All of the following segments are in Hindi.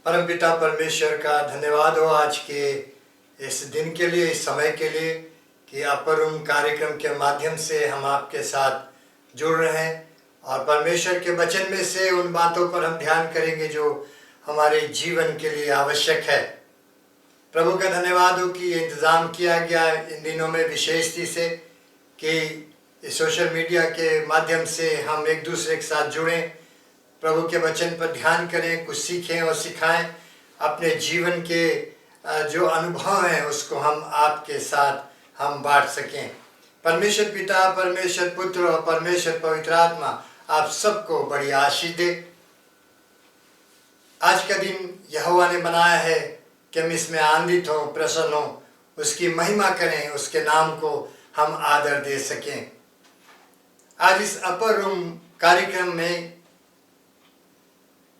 परमपिता परमेश्वर का धन्यवाद हो आज के इस दिन के लिए, इस समय के लिए कि अपर रूम कार्यक्रम के माध्यम से हम आपके साथ जुड़ रहे हैं और परमेश्वर के वचन में से उन बातों पर हम ध्यान करेंगे जो हमारे जीवन के लिए आवश्यक है। प्रभु का धन्यवाद हो कि इंतज़ाम किया गया इन दिनों में विशेषती से कि सोशल मीडिया के माध्यम से हम एक दूसरे के साथ जुड़ें, प्रभु के वचन पर ध्यान करें, कुछ सीखें और सिखाएं, अपने जीवन के जो अनुभव हैं उसको हम आपके साथ हम बांट सकें। परमेश्वर पिता, परमेश्वर पुत्र और परमेश्वर पवित्र आत्मा आप सबको बड़ी आशीष दे। आज का दिन यहोवा ने बनाया है कि हम इसमें आनंदित हों, प्रसन्न हों, उसकी महिमा करें, उसके नाम को हम आदर दे सकें। आज इस अपर रूम कार्यक्रम में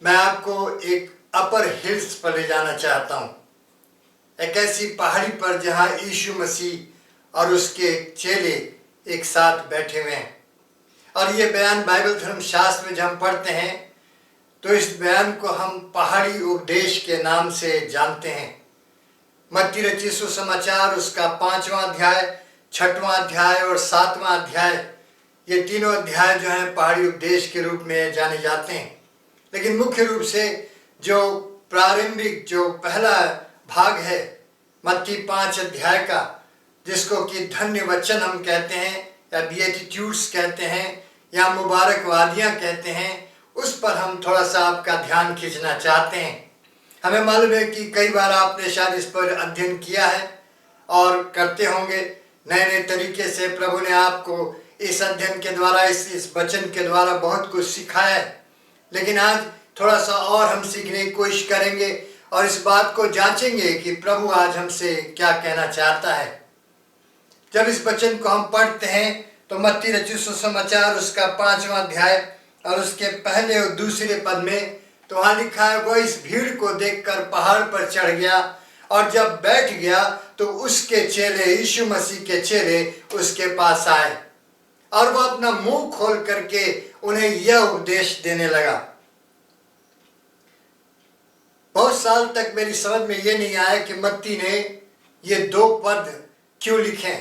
मैं आपको एक अपर हिल्स पर ले जाना चाहता हूँ, एक ऐसी पहाड़ी पर जहाँ यीशु मसीह और उसके चेले एक साथ बैठे हुए हैं। और ये बयान बाइबल धर्मशास्त्र में जब हम पढ़ते हैं तो इस बयान को हम पहाड़ी उपदेश के नाम से जानते हैं। मत्ती रचित सुसमाचार उसका 5वां अध्याय, 6वां अध्याय और 7वां अध्याय, ये तीनों अध्याय जो हैं पहाड़ी उपदेश के रूप में जाने जाते हैं। लेकिन मुख्य रूप से जो प्रारंभिक जो पहला भाग है मत्ती 5 अध्याय का, जिसको कि धन्य वचन हम कहते हैं या बीएटिट्यूड्स कहते हैं या मुबारकवादियाँ कहते हैं, उस पर हम थोड़ा सा आपका ध्यान खींचना चाहते हैं। हमें मालूम है कि कई बार आपने शायद इस पर अध्ययन किया है और करते होंगे नए नए तरीके से। प्रभु ने आपको इस अध्ययन के द्वारा, इस वचन के द्वारा बहुत कुछ सिखाया है। लेकिन आज थोड़ा सा और हम सीखने की कोशिश करेंगे और इस बात को जांचेंगे कि प्रभु आज हमसे क्या कहना चाहता है। जब इस वचन को हम पढ़ते हैं तो मत्ती रचित सुसमाचार उसका 5वां अध्याय और उसके पहले और दूसरे पद में तो वहाँ लिखा है, वह इस भीड़ को देखकर पहाड़ पर चढ़ गया और जब बैठ गया तो उसके चेले, यीशु मसीह के चेले उसके पास आए और वह अपना मुंह खोल करके उन्हें यह उपदेश देने लगा। बहुत साल तक मेरी समझ में ये नहीं आया कि मत्ती ने ये 2 पद क्यों लिखे।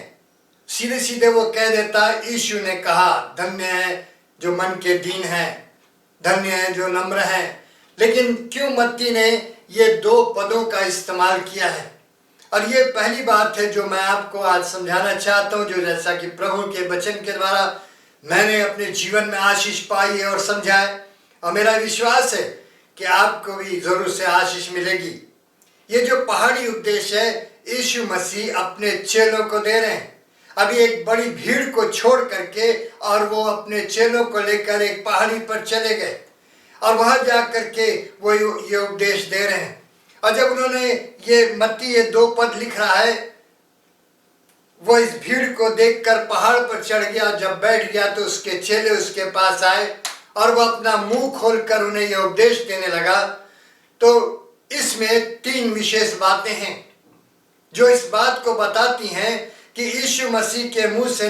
सीधे सीधे वो कह देता, यीशु ने कहा, धन्य है जो मन के दीन हैं, धन्य है जो नम्र हैं। लेकिन क्यों मत्ती ने ये 2 पदों का इस्तेमाल किया है? और ये पहली बात है जो मैं आपको आज समझाना चाहता हूँ, जो जैसा कि प्रभु के वचन के द्वारा मैंने अपने जीवन में आशीष पाई है और समझा है, और मेरा विश्वास है कि आपको भी जरूर से आशीष मिलेगी। ये जो पहाड़ी उपदेश है यीशु मसीह अपने चेलों को दे रहे हैं। अभी एक बड़ी भीड़ को छोड़ करके और वो अपने चेलों को लेकर एक पहाड़ी पर चले गए और वहां जा करके वो ये उपदेश दे रहे हैं। और जब उन्होंने ये मत्ती ये 2 पद लिख रहा है, वो इस भीड़ को देखकर पहाड़ पर चढ़ गया और जब बैठ गया तो उसके चेले उसके पास आए और वह अपना मुंह खोलकर उन्हें यह उपदेश देने लगा। तो इसमें 3 विशेष बातें हैं जो इस बात को बताती हैं कि यीशु मसीह के मुंह से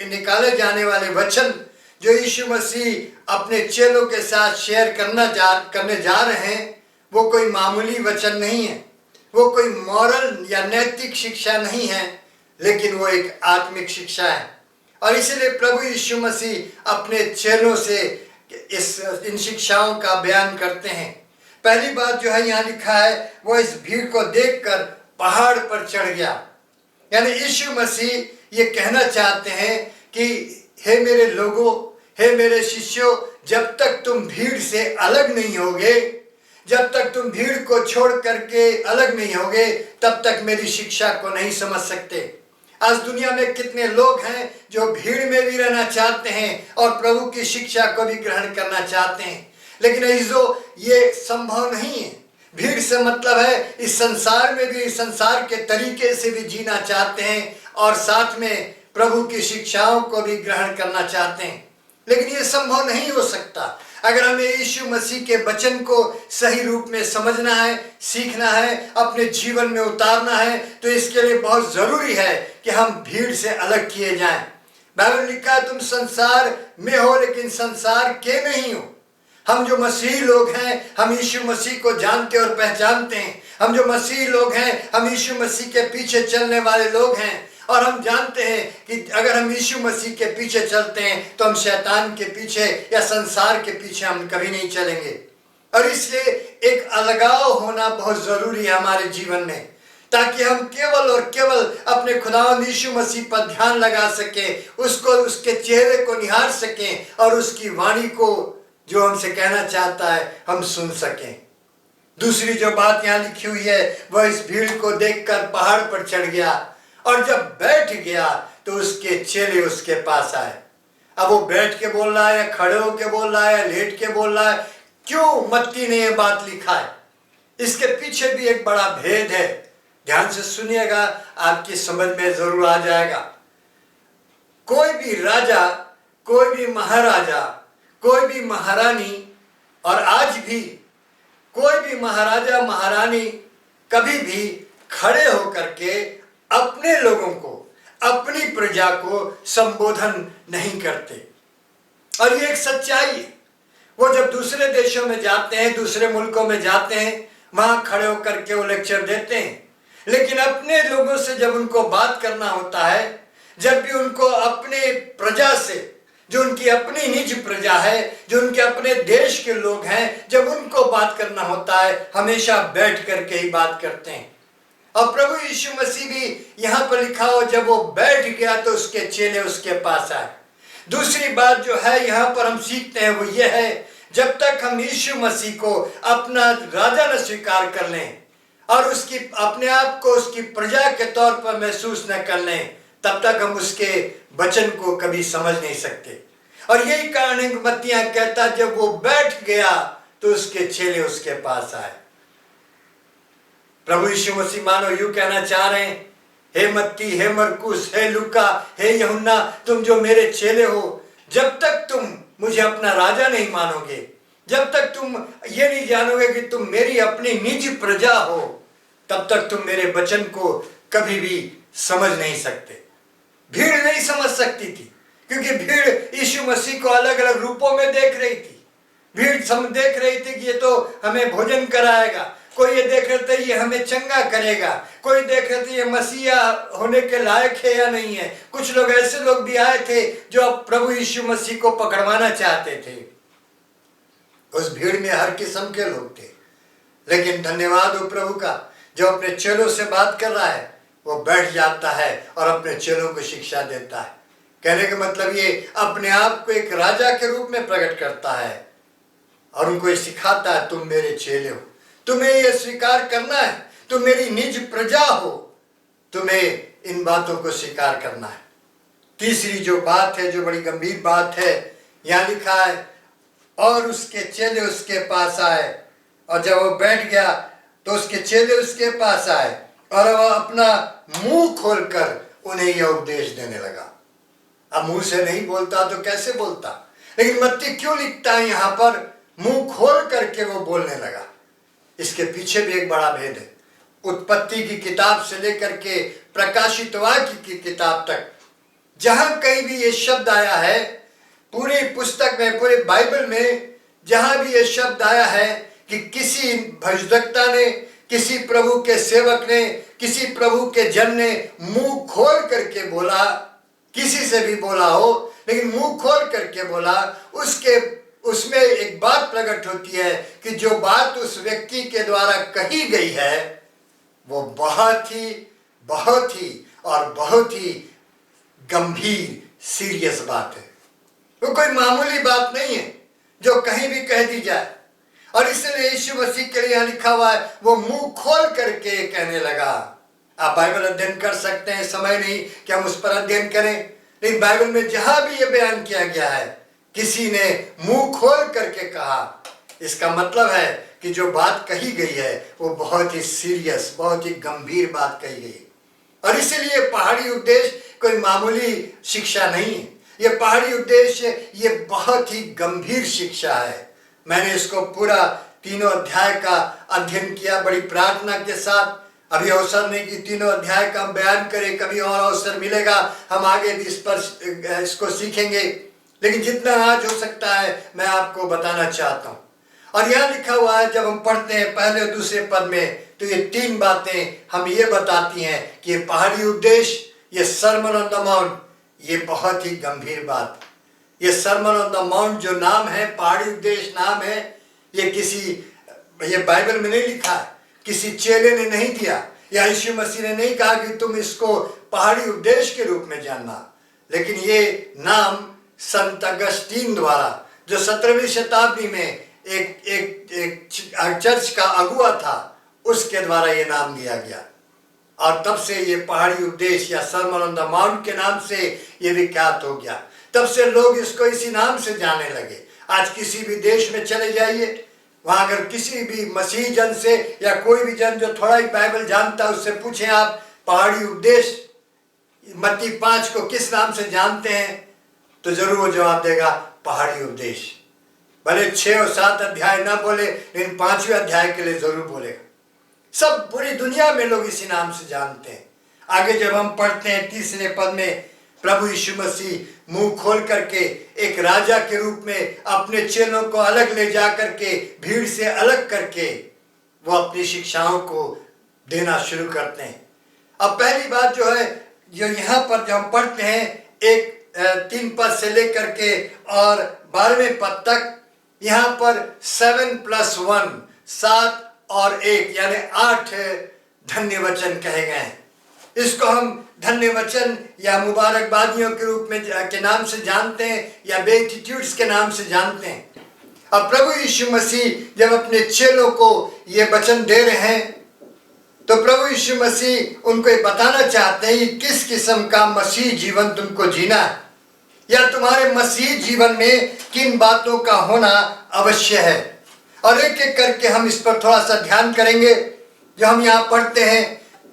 निकाले जाने वाले वचन जो यीशु मसीह अपने चेलों के साथ शेयर करने जा रहे हैं, वो कोई मामूली वचन नहीं है, वो कोई मॉरल या नैतिक शिक्षा नहीं है, लेकिन वो एक आत्मिक शिक्षा है। और इसीलिए प्रभु यीशु मसीह अपने चेलों से इन शिक्षाओं का बयान करते हैं। पहली बात जो है यहाँ लिखा है, वो इस भीड़ को देखकर पहाड़ पर चढ़ गया। यानी यीशु मसीह ये कहना चाहते हैं कि हे मेरे लोगों, हे मेरे शिष्यों, जब तक तुम भीड़ से अलग नहीं होगे, जब तक तुम भीड़ को छोड़ करके अलग नहीं होगे, तब तक मेरी शिक्षा को नहीं समझ सकते। आज दुनिया में कितने लोग हैं जो भीड़ में भी रहना चाहते हैं और प्रभु की शिक्षा को भी ग्रहण करना चाहते हैं, लेकिन ये संभव नहीं है। भीड़ से मतलब है इस संसार में भी, इस संसार के तरीके से भी जीना चाहते हैं और साथ में प्रभु की शिक्षाओं को भी ग्रहण करना चाहते हैं, लेकिन ये संभव नहीं हो सकता। अगर हमें यीशु मसीह के वचन को सही रूप में समझना है, सीखना है, अपने जीवन में उतारना है, तो इसके लिए बहुत जरूरी है कि हम भीड़ से अलग किए जाएं। बाइबल लिखा है, तुम संसार में हो लेकिन संसार के नहीं हो। हम जो मसीही लोग हैं, हम यीशु मसीह को जानते और पहचानते हैं। हम जो मसीही लोग हैं, हम यीशु मसीह के पीछे चलने वाले लोग हैं। और हम जानते हैं कि अगर हम यीशु मसीह के पीछे चलते हैं तो हम शैतान के पीछे या संसार के पीछे हम कभी नहीं चलेंगे। और इसलिए एक अलगाव होना बहुत जरूरी है हमारे जीवन में, ताकि हम केवल और केवल अपने खुदावंद यीशु मसीह पर ध्यान लगा सकें, उसको, उसके चेहरे को निहार सकें और उसकी वाणी को जो हमसे कहना चाहता है हम सुन सकें। दूसरी जो बात यहाँ लिखी हुई है वह इस भीड़ को देखकर पहाड़ पर चढ़ गया और जब बैठ गया तो उसके चेले उसके पास आए। अब वो बैठ के बोल रहा है या खड़े होके बोल रहा है या लेट के बोल रहा है, क्यों मत्ती ने ये बात लिखा है? इसके पीछे भी एक बड़ा भेद है। ध्यान से सुनिएगा, आपकी समझ में जरूर आ जाएगा। कोई भी राजा, कोई भी महाराजा, कोई भी महारानी, और आज भी कोई भी महाराजा महारानी कभी भी खड़े होकर के अपने लोगों को, अपनी प्रजा को संबोधन नहीं करते। और ये एक सच्चाई है। वो जब दूसरे देशों में जाते हैं, दूसरे मुल्कों में जाते हैं, वहां खड़े होकर के वो लेक्चर देते हैं। लेकिन अपने लोगों से जब उनको बात करना होता है, जब भी उनको अपने प्रजा से, जो उनकी अपनी निज प्रजा है, जो उनके अपने देश के लोग हैं, जब उनको बात करना होता है हमेशा बैठ करके ही बात करते हैं। और प्रभु यीशु मसीह भी यहाँ पर लिखा हो, जब वो बैठ गया तो उसके चेले उसके पास आए। दूसरी बात जो है यहाँ पर हम सीखते हैं वो ये है, जब तक हम यीशु मसीह को अपना राजा न स्वीकार कर लें और उसकी अपने आप को उसकी प्रजा के तौर पर महसूस न कर लें, तब तक हम उसके वचन को कभी समझ नहीं सकते। और यही कारण है मत्ती कहता, जब वो बैठ गया तो उसके चेले उसके पास आए। प्रभु यीशु मसीह मानो यूं कहना चाह रहे हैं, हे मत्ती, हे मरकुस, हे लूका, हे यूहन्ना, तुम जो मेरे चेले हो, जब तक तुम मुझे अपना राजा नहीं मानोगे, जब तक तुम ये नहीं जानोगे कि तुम मेरी अपनी निज प्रजा हो, तब तक तुम मेरे वचन को कभी भी समझ नहीं सकते। भीड़ नहीं समझ सकती थी, क्योंकि भीड़ यीशु मसीह को अलग अलग रूपों में देख रही थी। भीड़ देख रही थी कि ये तो हमें भोजन कराएगा, कोई ये देख रहे थे ये हमें चंगा करेगा, कोई देख रहे थे ये मसीहा होने के लायक है या नहीं है। कुछ लोग ऐसे लोग भी आए थे जो प्रभु यीशु मसीह को पकड़वाना चाहते थे। उस भीड़ में हर किस्म के लोग थे, लेकिन धन्यवाद हो प्रभु का, जो अपने चेलों से बात कर रहा है वो बैठ जाता है और अपने चेलों को शिक्षा देता है। कहने का मतलब ये अपने आप को एक राजा के रूप में प्रकट करता है और उनको ये सिखाता है, तुम मेरे चेले हो, तुम्हें ये स्वीकार करना है, तुम मेरी निज प्रजा हो, तुम्हें इन बातों को स्वीकार करना है। तीसरी जो बात है, जो बड़ी गंभीर बात है, यहाँ लिखा है, और उसके चेले उसके पास आए, और जब वो बैठ गया तो उसके चेले उसके पास आए और वह अपना मुंह खोलकर उन्हें यह उपदेश देने लगा। अब मुंह से नहीं बोलता तो कैसे बोलता, लेकिन मत्ती क्यों लिखता है यहाँ पर मुंह खोल करके वो बोलने लगा? इसके पीछे भी एक बड़ा भेद है। उत्पत्ति की किताब से लेकर के प्रकाशित वाक्य की किताब तक, जहां कहीं भी ये शब्द आया है, पूरी पुस्तक में, पूरे बाइबल में जहां भी ये शब्द आया है कि किसी भजदक्ता ने, किसी प्रभु के सेवक ने, किसी प्रभु के जन ने मुंह खोल करके बोला, किसी से भी बोला हो, लेकिन मुंह खोल करके बोला, उसमें एक बात प्रकट होती है कि जो बात उस व्यक्ति के द्वारा कही गई है वो बहुत ही और बहुत ही गंभीर, सीरियस बात है। वो कोई मामूली बात नहीं है जो कहीं भी कह दी जाए। और इसलिए यीशु मसीह के लिए यहाँ लिखा हुआ है, वो मुंह खोल करके कहने लगा। आप बाइबल अध्ययन कर सकते हैं, समय नहीं कि हम उस पर अध्ययन करें, लेकिन बाइबल में जहां भी ये बयान किया गया है, किसी ने मुंह खोल करके कहा, इसका मतलब है कि जो बात कही गई है वो बहुत ही सीरियस, बहुत ही गंभीर बात कही गई। और इसीलिए पहाड़ी उपदेश कोई मामूली शिक्षा नहीं है। ये पहाड़ी उद्देश्य, ये बहुत ही गंभीर शिक्षा है। मैंने इसको पूरा 3 अध्याय का अध्ययन किया बड़ी प्रार्थना के साथ। अभी अवसर नहीं कि 3 अध्याय का हम बयान करें, कभी और अवसर मिलेगा हम आगे भी इस पर इसको सीखेंगे। लेकिन जितना आज हो सकता है मैं आपको बताना चाहता हूँ। और यहाँ लिखा हुआ है, जब हम पढ़ते हैं पहले और दूसरे पद में, तो ये तीन बातें हम ये बताती हैं कि ये पहाड़ी उपदेश, ये सरमन ऑन द माउंट, ये बहुत ही गंभीर बात। ये सरमन ऑन द माउंट जो नाम है, पहाड़ी उपदेश नाम है, ये बाइबल में नहीं लिखा है, किसी चेले ने नहीं दिया, या यीशु मसीह ने नहीं कहा कि तुम इसको पहाड़ी उपदेश के रूप में जानना। लेकिन ये नाम संत अगस्तीन द्वारा, जो 17वीं शताब्दी में एक चर्च का अगुआ था, उसके द्वारा ये नाम दिया गया। और तब से ये पहाड़ी उपदेश या सरमन ऑन द माउंट के नाम से ये विख्यात हो गया। तब से लोग इसको इसी नाम से जाने लगे। आज किसी भी देश में चले जाइए, वहां अगर किसी भी मसीही जन से या कोई भी जन जो थोड़ा ही बाइबल जानता है, उससे पूछें आप पहाड़ी उपदेश मत्ती 5 को किस नाम से जानते हैं, तो जरूर वो जवाब देगा पहाड़ी उपदेश। भले 6 और 7 अध्याय ना बोले, लेकिन 5वें अध्याय के लिए जरूर बोलेगा। सब पूरी दुनिया में लोग इसी नाम से जानते हैं। आगे जब हम पढ़ते हैं 3रे पद में, प्रभु यीशु मसीह मुंह खोल करके एक राजा के रूप में अपने चेलों को अलग ले जा करके, भीड़ से अलग करके, वो अपनी शिक्षाओं को देना शुरू करते हैं। अब पहली बात जो है, जो यहाँ पर जब हम पढ़ते हैं 3 पद से लेकर के और 12वें पद तक, यहाँ पर 7 + 1, 7 और 1 यानी 8 धन्य वचन कहे गए हैं। इसको हम धन्य वचन या मुबारकबादियों के रूप में के नाम से जानते हैं, या बेटिट्यूड्स के नाम से जानते हैं। अब प्रभु यीशु मसीह जब अपने चेलों को ये वचन दे रहे हैं, तो प्रभु यीशु मसीह उनको ये बताना चाहते हैं कि किस किस्म का मसीह जीवन तुमको जीना है, या तुम्हारे मसीह जीवन में किन बातों का होना अवश्य है। और एक एक करके हम इस पर थोड़ा सा ध्यान करेंगे। जो हम यहाँ पढ़ते हैं,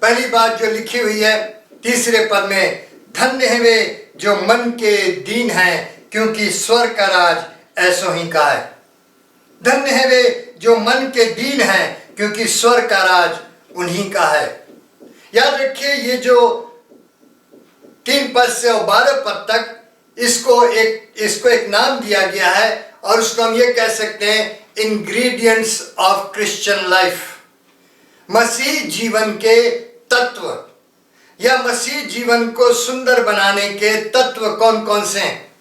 पहली बात जो लिखी हुई है 3रे पद में, धन्य है वे जो मन के दीन हैं, क्योंकि स्वर्ग का राज ऐसो ही का है। धन्य है वे जो मन के दीन हैं, क्योंकि स्वर्ग का राज उन्हीं का है। याद रखिए, ये जो 3 पद से और 12 पद तक इसको एक नाम दिया गया है, और उसको हम ये कह सकते हैं इंग्रेडिएंट्स ऑफ क्रिश्चियन लाइफ। मसीह जीवन के तत्व, या मसीह जीवन को सुंदर बनाने के तत्व कौन कौन से हैं।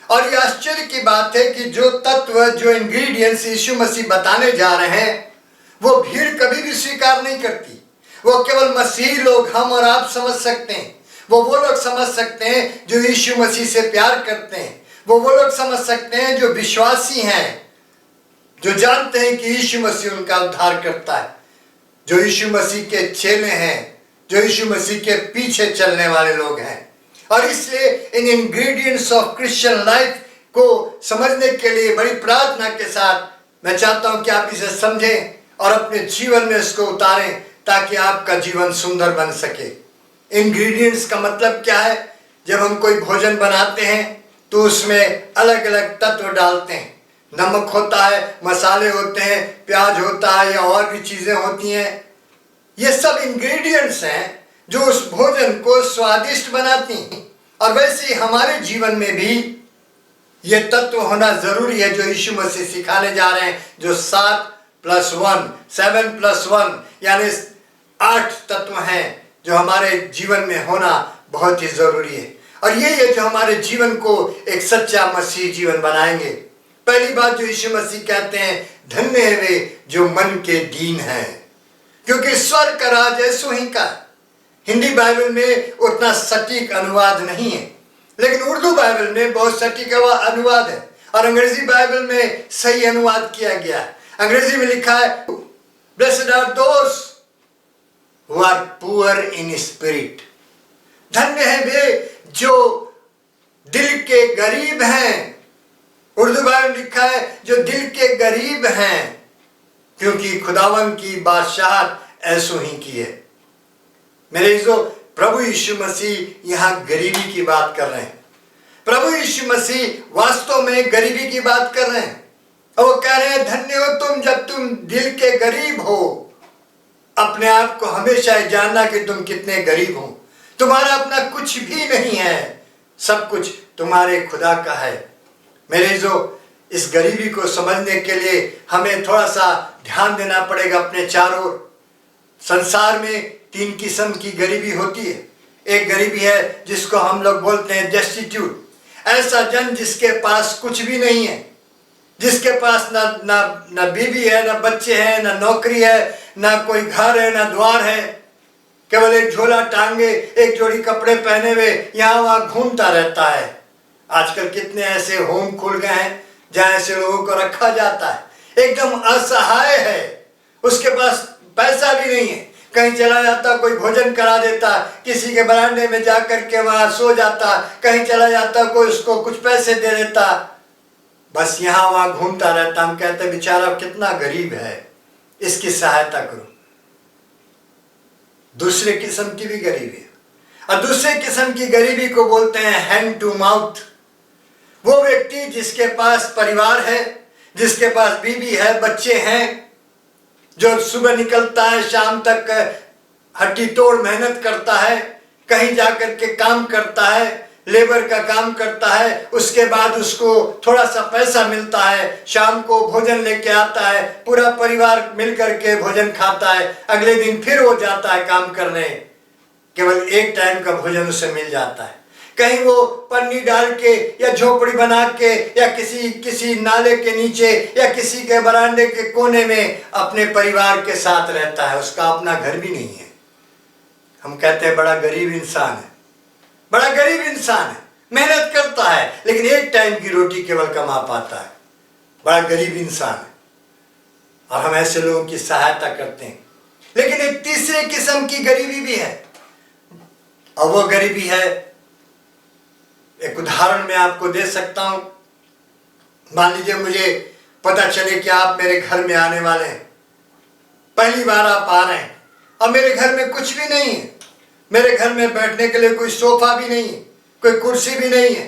और ये आश्चर्य की बात है कि जो तत्व, जो इंग्रेडिएंट्स यीशु मसीह बताने जा रहे हैं, वो भीड़ कभी भी स्वीकार नहीं करती। वो केवल मसीही लोग, हम और आप समझ सकते हैं। वो लोग समझ सकते हैं जो यीशु मसीह से प्यार करते हैं। वो लोग समझ सकते हैं जो विश्वासी हैं, जो जानते हैं कि यीशु मसीह उनका उद्धार करता है, जो यीशु मसीह के चेले हैं, जो यीशु मसीह के पीछे चलने वाले लोग हैं। और इसलिए इन इंग्रेडिएंट्स ऑफ क्रिश्चियन लाइफ को समझने के लिए बड़ी प्रार्थना के साथ मैं चाहता हूं कि आप इसे समझें और अपने जीवन में इसको उतारें, ताकि आपका जीवन सुंदर बन सके। इंग्रेडिएंट्स का मतलब क्या है? जब हम कोई भोजन बनाते हैं तो उसमें अलग अलग तत्व डालते हैं। नमक होता है, मसाले होते हैं, प्याज होता है, या और भी चीजें होती हैं। ये सब इंग्रेडिएंट्स हैं जो उस भोजन को स्वादिष्ट बनाती हैं। और वैसे ही हमारे जीवन में भी ये तत्व होना जरूरी है, जो यीशु मसीह सिखाने जा रहे हैं, जो 7 + 1 यानी 8 तत्व हैं, जो हमारे जीवन में होना बहुत ही जरूरी है। और ये है जो हमारे जीवन को एक सच्चा मसीह जीवन बनाएंगे। पहली बात जो यीशु मसीह कहते हैं, धन्य है वे जो मन के दीन हैं, क्योंकि स्वर्ग का राज ऐसो ही का। हिंदी बाइबल में उतना सटीक अनुवाद नहीं है, लेकिन उर्दू बाइबल में बहुत सटीक अनुवाद है, और अंग्रेजी बाइबल में सही अनुवाद किया गया है। अंग्रेजी में लिखा है, blessed are those who are poor in spirit. धन्य है वे जो दिल के गरीब हैं। उर्दू बाइबल लिखा है जो दिल के गरीब हैं, क्योंकि खुदावन की बादशाहत ऐसो ही की है। मेरे इज़ो, प्रभु यीशु मसीह यहाँ गरीबी की बात कर रहे हैं। प्रभु यीशु मसीह वास्तव में गरीबी की बात कर रहे हैं, और वो कह रहे हैं, धन्य हो तुम जब तुम दिल के गरीब हो। अपने आप को हमेशा जानना कि तुम कितने गरीब हो। तुम्हारा अपना कुछ भी नहीं है, सब कुछ तुम्हारे खुदा का है। मेरे जो इस गरीबी को समझने के लिए हमें थोड़ा सा ध्यान देना पड़ेगा अपने चारों ओर। संसार में 3 किस्म की गरीबी होती है। एक गरीबी है जिसको हम लोग बोलते हैं डेस्टिट्यूट, ऐसा जन जिसके पास कुछ भी नहीं है, जिसके पास ना बीवी है, ना बच्चे हैं, ना नौकरी है, ना कोई घर है, ना द्वार है, केवल एक झोला टांगे, एक जोड़ी कपड़े पहने हुए यहाँ वहाँ घूमता रहता है। आजकल कितने ऐसे होम खुल गए हैं जहाँ ऐसे लोगों को रखा जाता है। एकदम असहाय है, उसके पास पैसा भी नहीं है, कहीं चला जाता कोई भोजन करा देता, किसी के बरामदे में जाकर के वहां सो जाता, कहीं चला जाता कोई उसको कुछ पैसे दे देता, बस यहाँ वहां घूमता रहता। हम कहते बेचारा कितना गरीब है, इसकी सहायता करो। दूसरे किस्म की भी गरीबी है, और दूसरे किस्म की गरीबी को बोलते हैं हैंड टू माउथ। वो व्यक्ति जिसके पास परिवार है, जिसके पास बीवी है, बच्चे हैं, जो सुबह निकलता है शाम तक हड्डी तोड़ मेहनत करता है, कहीं जाकर के काम करता है, लेबर का काम करता है, उसके बाद उसको थोड़ा सा पैसा मिलता है, शाम को भोजन लेके आता है, पूरा परिवार मिलकर के भोजन खाता है, अगले दिन फिर वो जाता है काम करने, केवल एक टाइम का भोजन उसे मिल जाता है। कहीं वो पन्नी डाल के या झोपड़ी बना के या किसी नाले के नीचे या किसी के बरामदे के कोने में अपने परिवार के साथ रहता है, उसका अपना घर भी नहीं है। हम कहते हैं बड़ा गरीब इंसान है, बड़ा गरीब इंसान है, मेहनत करता है लेकिन एक टाइम की रोटी केवल कमा पाता है, बड़ा गरीब इंसान है। और हम ऐसे लोगों की सहायता करते हैं। लेकिन एक तीसरे किस्म की गरीबी भी है, और वो गरीबी है, एक उदाहरण मैं आपको दे सकता हूं। मान लीजिए मुझे पता चले कि आप मेरे घर में आने वाले हैं, पहली बार आप आ रहे हैं, और मेरे घर में कुछ भी नहीं है, मेरे घर में बैठने के लिए कोई सोफा भी नहीं है, कोई कुर्सी भी नहीं है।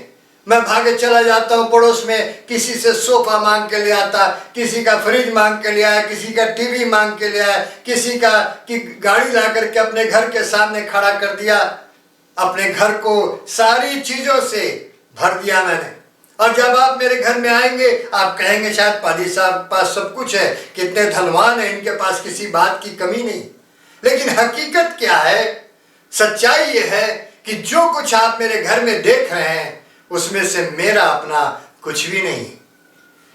मैं भागे चला जाता हूँ पड़ोस में, किसी से सोफा मांग के ले आता, किसी का फ्रिज मांग के ले आया, किसी का टीवी मांग के ले आया, किसी का की गाड़ी ला करके अपने घर के सामने खड़ा कर दिया, अपने घर को सारी चीजों से भर दिया मैंने। और जब आप मेरे घर में आएंगे आप कहेंगे शायद पादी साहब पास सब कुछ है, कितने धनवान है, इनके पास किसी बात की कमी नहीं। लेकिन हकीकत क्या है, सच्चाई ये है कि जो कुछ आप मेरे घर में देख रहे हैं उसमें से मेरा अपना कुछ भी नहीं,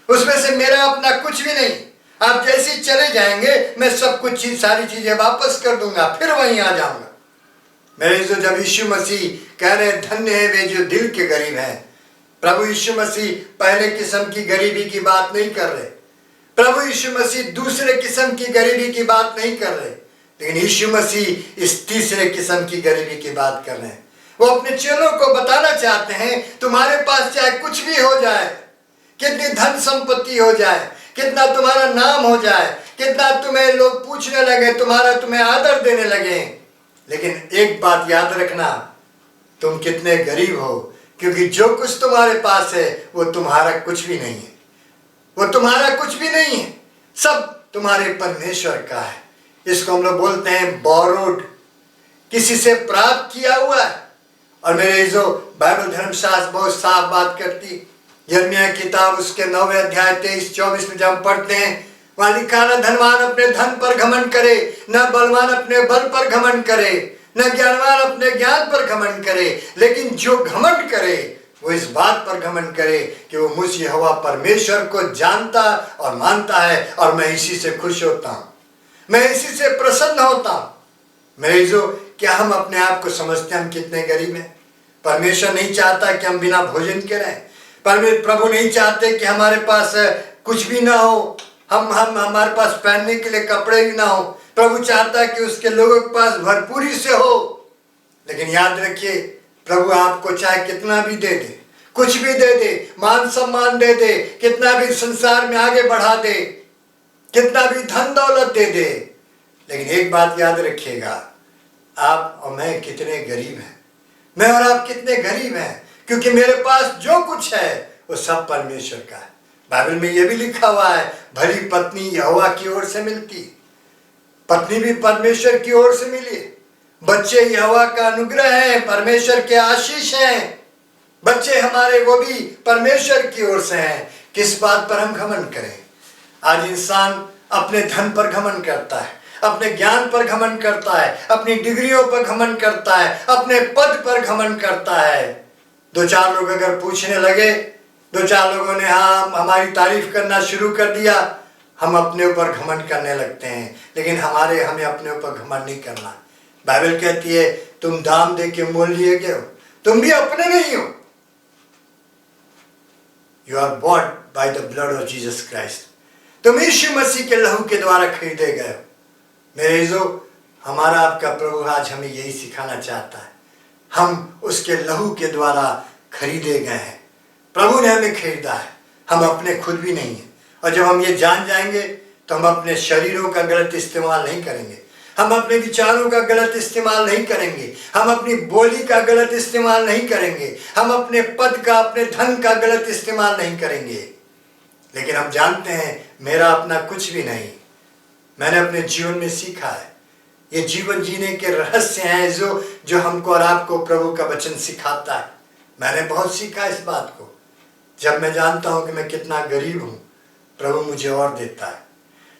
उसमें से मेरा अपना कुछ भी नहीं। आप जैसे ही चले जाएंगे मैं सब कुछ सारी चीजें वापस कर दूंगा, फिर वहीं आ जाऊंगा। मेरे जो जब यीशु मसीह कह रहे धन्य है वे जो दिल के गरीब हैं, प्रभु यीशु मसीह पहले किस्म की गरीबी की बात नहीं कर रहे, प्रभु यीशु मसीह दूसरे किस्म की गरीबी की बात नहीं कर रहे, लेकिन यीशु मसीह इस तीसरे किस्म की गरीबी की बात कर रहे हैं। वो अपने चेलों को बताना चाहते हैं तुम्हारे पास चाहे कुछ भी हो जाए, कितनी धन संपत्ति हो जाए, कितना तुम्हारा नाम हो जाए, कितना तुम्हें लोग पूछने लगे, तुम्हें आदर देने लगे, लेकिन एक बात याद रखना, तुम कितने गरीब हो, क्योंकि जो कुछ तुम्हारे पास है वो तुम्हारा कुछ भी नहीं है, वो तुम्हारा कुछ भी नहीं है, सब तुम्हारे परमेश्वर का है। इसको हम लोग बोलते हैं बोरोड, किसी से प्राप्त किया हुआ है। और मेरे जो बाइबल धर्मशास्त्र बहुत साफ बात करती, यिर्मयाह किताब उसके 9वें अध्याय 23-24 में जब हम पढ़ते हैं, वहां लिखा न धनवान अपने धन पर घमंड करे, न बलवान अपने बल पर घमंड करे, न ज्ञानवान अपने ज्ञान पर घमंड करे, लेकिन जो घमंड करे वो इस बात पर घमंड करे कि वो मुझ यहोवा परमेश्वर को जानता और मानता है, और मैं इसी से खुश होता हूं, मैं इसी से प्रसन्न होता हूं। मेरे जो क्या हम अपने आप को समझते हैं हम कितने गरीब हैं? परमेश्वर नहीं चाहता कि हम बिना भोजन के रहें, प्रभु नहीं चाहते कि हमारे पास कुछ भी ना हो, हम हमारे पास पहनने के लिए कपड़े भी ना हो। प्रभु चाहता है कि उसके लोगों के पास भरपूरी से हो। लेकिन याद रखिए, प्रभु आपको चाहे कितना भी दे दे, कुछ भी दे दे, मान सम्मान दे दे, कितना भी संसार में आगे बढ़ा दे, कितना भी धन दौलत दे दे, लेकिन एक बात याद रखिएगा, आप और मैं कितने गरीब हैं, मैं और आप कितने गरीब हैं, क्योंकि मेरे पास जो कुछ है वो सब परमेश्वर का है। बाइबल में यह भी लिखा हुआ है, भली पत्नी यहोवा की ओर से मिलती, पत्नी भी परमेश्वर की ओर से मिली, बच्चे यहोवा का अनुग्रह है, परमेश्वर के आशीष हैं। बच्चे हमारे वो भी परमेश्वर की ओर से हैं। किस बात पर हम घमंड करें? आज इंसान अपने धन पर घमंड करता है, अपने ज्ञान पर घमंड करता है, अपनी डिग्रियों पर घमंड करता है, अपने पद पर घमंड करता है। दो चार लोग अगर पूछने लगे, दो चार लोगों ने हाँ हमारी तारीफ करना शुरू कर दिया, हम अपने ऊपर घमंड करने लगते हैं। लेकिन हमें अपने ऊपर घमंड नहीं करना। बाइबल कहती है तुम दाम दे के मोल लिए गए हो, तुम भी अपने नहीं हो। You are bought by the blood of Jesus Christ. तुम यीशु मसीह के लहू के द्वारा खरीदे गए हो। मेरे इज़ो, हमारा आपका प्रभु आज हमें यही सिखाना चाहता है। हम उसके लहू के द्वारा खरीदे गए हैं। प्रभु ने हमें खरीदा है, हम अपने खुद भी नहीं हैं। और जब हम ये जान जाएंगे तो हम अपने शरीरों का गलत इस्तेमाल नहीं करेंगे, हम अपने विचारों का गलत इस्तेमाल नहीं करेंगे, हम अपनी बोली का गलत इस्तेमाल नहीं करेंगे, हम अपने पद का, अपने धन का गलत इस्तेमाल नहीं करेंगे। लेकिन हम जानते हैं मेरा अपना कुछ भी नहीं। मैंने अपने जीवन में सीखा है, ये जीवन जीने के रहस्य हैं जो हमको और आपको प्रभु का वचन सिखाता है। मैंने बहुत सीखा इस बात को। जब मैं जानता हूँ कि मैं कितना गरीब हूँ, प्रभु मुझे और देता है।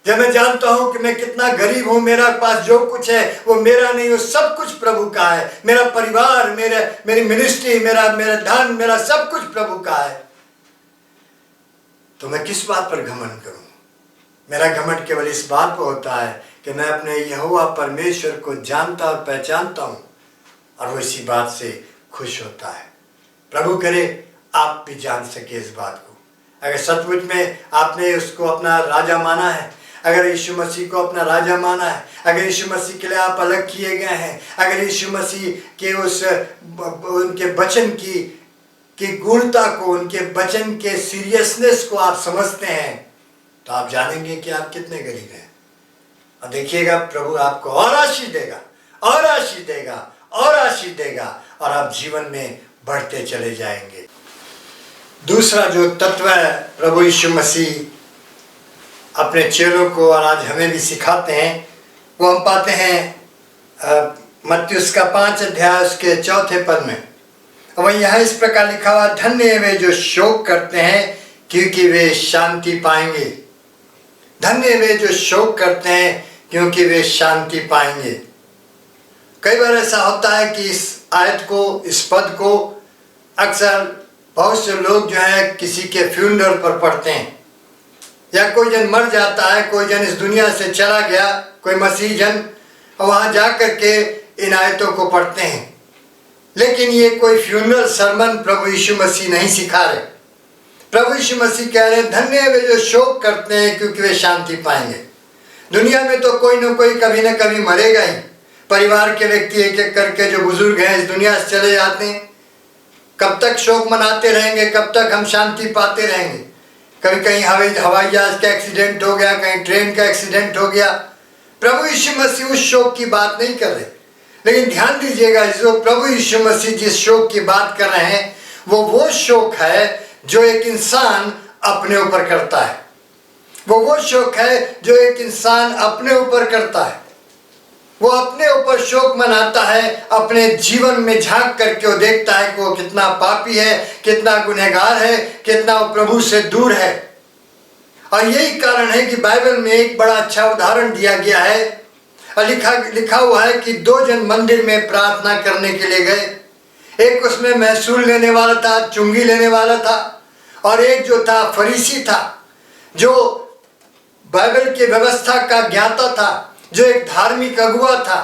जब मैं जानता हूँ कि मैं कितना गरीब हूँ, मेरा पास जो कुछ है वो मेरा नहीं, वो सब कुछ प्रभु का है। मेरा परिवार, मेरी मिनिस्ट्री, मेरा धन, मेरा सब कुछ प्रभु का है। तो मैं किस बात पर घमंड करूँ? मेरा घमंड केवल इस बात पर होता है कि मैं अपने यहोवा परमेश्वर को जानता और पहचानता हूँ और वो इसी बात से खुश होता है। प्रभु करे आप भी जान सके इस बात को। अगर सचमुच में आपने उसको अपना राजा माना है, अगर यीशु मसीह को अपना राजा माना है, अगर यीशु मसीह के लिए आप अलग किए गए हैं, अगर यीशु मसीह के उनके वचन की गूढ़ता को, उनके वचन के सीरियसनेस को आप समझते हैं, तो आप जानेंगे कि आप कितने गरीब हैं। और देखिएगा प्रभु आपको और आशीष देगा, और आशीष देगा, और आशीष देगा, और आप जीवन में बढ़ते चले जाएंगे। दूसरा जो तत्व है प्रभु यीशु मसीह अपने चेलों को और आज हमें भी सिखाते हैं, वो हम पाते हैं मत्ती उसका 5 अध्याय उसके 4 पद में। वही यहाँ इस प्रकार लिखा हुआ, धन्य है वे जो शोक करते हैं क्योंकि वे शांति पाएंगे। धन्य वे जो शोक करते हैं क्योंकि वे शांति पाएंगे। कई बार ऐसा होता है कि इस आयत को, इस पद को अक्सर बहुत से लोग जो है किसी के फ्यूनरल पर पढ़ते हैं, या कोई जन मर जाता है, कोई जन इस दुनिया से चला गया, कोई मसीह जन, और वहाँ जा कर के इन आयतों को पढ़ते हैं। लेकिन ये कोई फ्यूनरल सरमन प्रभु यीशु मसीह नहीं सिखा रहे। प्रभु यीशु मसीह कह रहे हैं धन्य है वे जो शोक करते हैं क्योंकि वे शांति पाएंगे। दुनिया में तो कोई न कोई कभी न कभी मरेगा ही। परिवार के व्यक्ति एक एक करके जो बुजुर्ग हैं इस दुनिया से चले जाते हैं। कब तक शोक मनाते रहेंगे, कब तक हम शांति पाते रहेंगे? कभी कहीं हवाई जहाज का एक्सीडेंट हो गया, कहीं ट्रेन का एक्सीडेंट हो गया। प्रभु यीशु मसीह उस शोक की बात नहीं कर रहे। लेकिन ध्यान दीजिएगा, जो प्रभु यीशु मसीह जिस शोक की बात कर रहे हैं वो शोक है जो एक इंसान अपने ऊपर करता है। वो शोक है जो एक इंसान अपने ऊपर करता है। वो अपने ऊपर शोक मनाता है, अपने जीवन में झांक करके वो देखता है कि वो कितना पापी है, कितना गुनहगार है, कितना वो प्रभु से दूर है। और यही कारण है कि बाइबल में एक बड़ा अच्छा उदाहरण दिया गया है और लिखा हुआ है कि 2 जन मंदिर में प्रार्थना करने के लिए गए। एक उसमें महसूल लेने वाला था, चुंगी लेने वाला था, और एक जो था फरीसी था, जो बाइबल की व्यवस्था का ज्ञाता था, जो एक धार्मिक अगुआ था।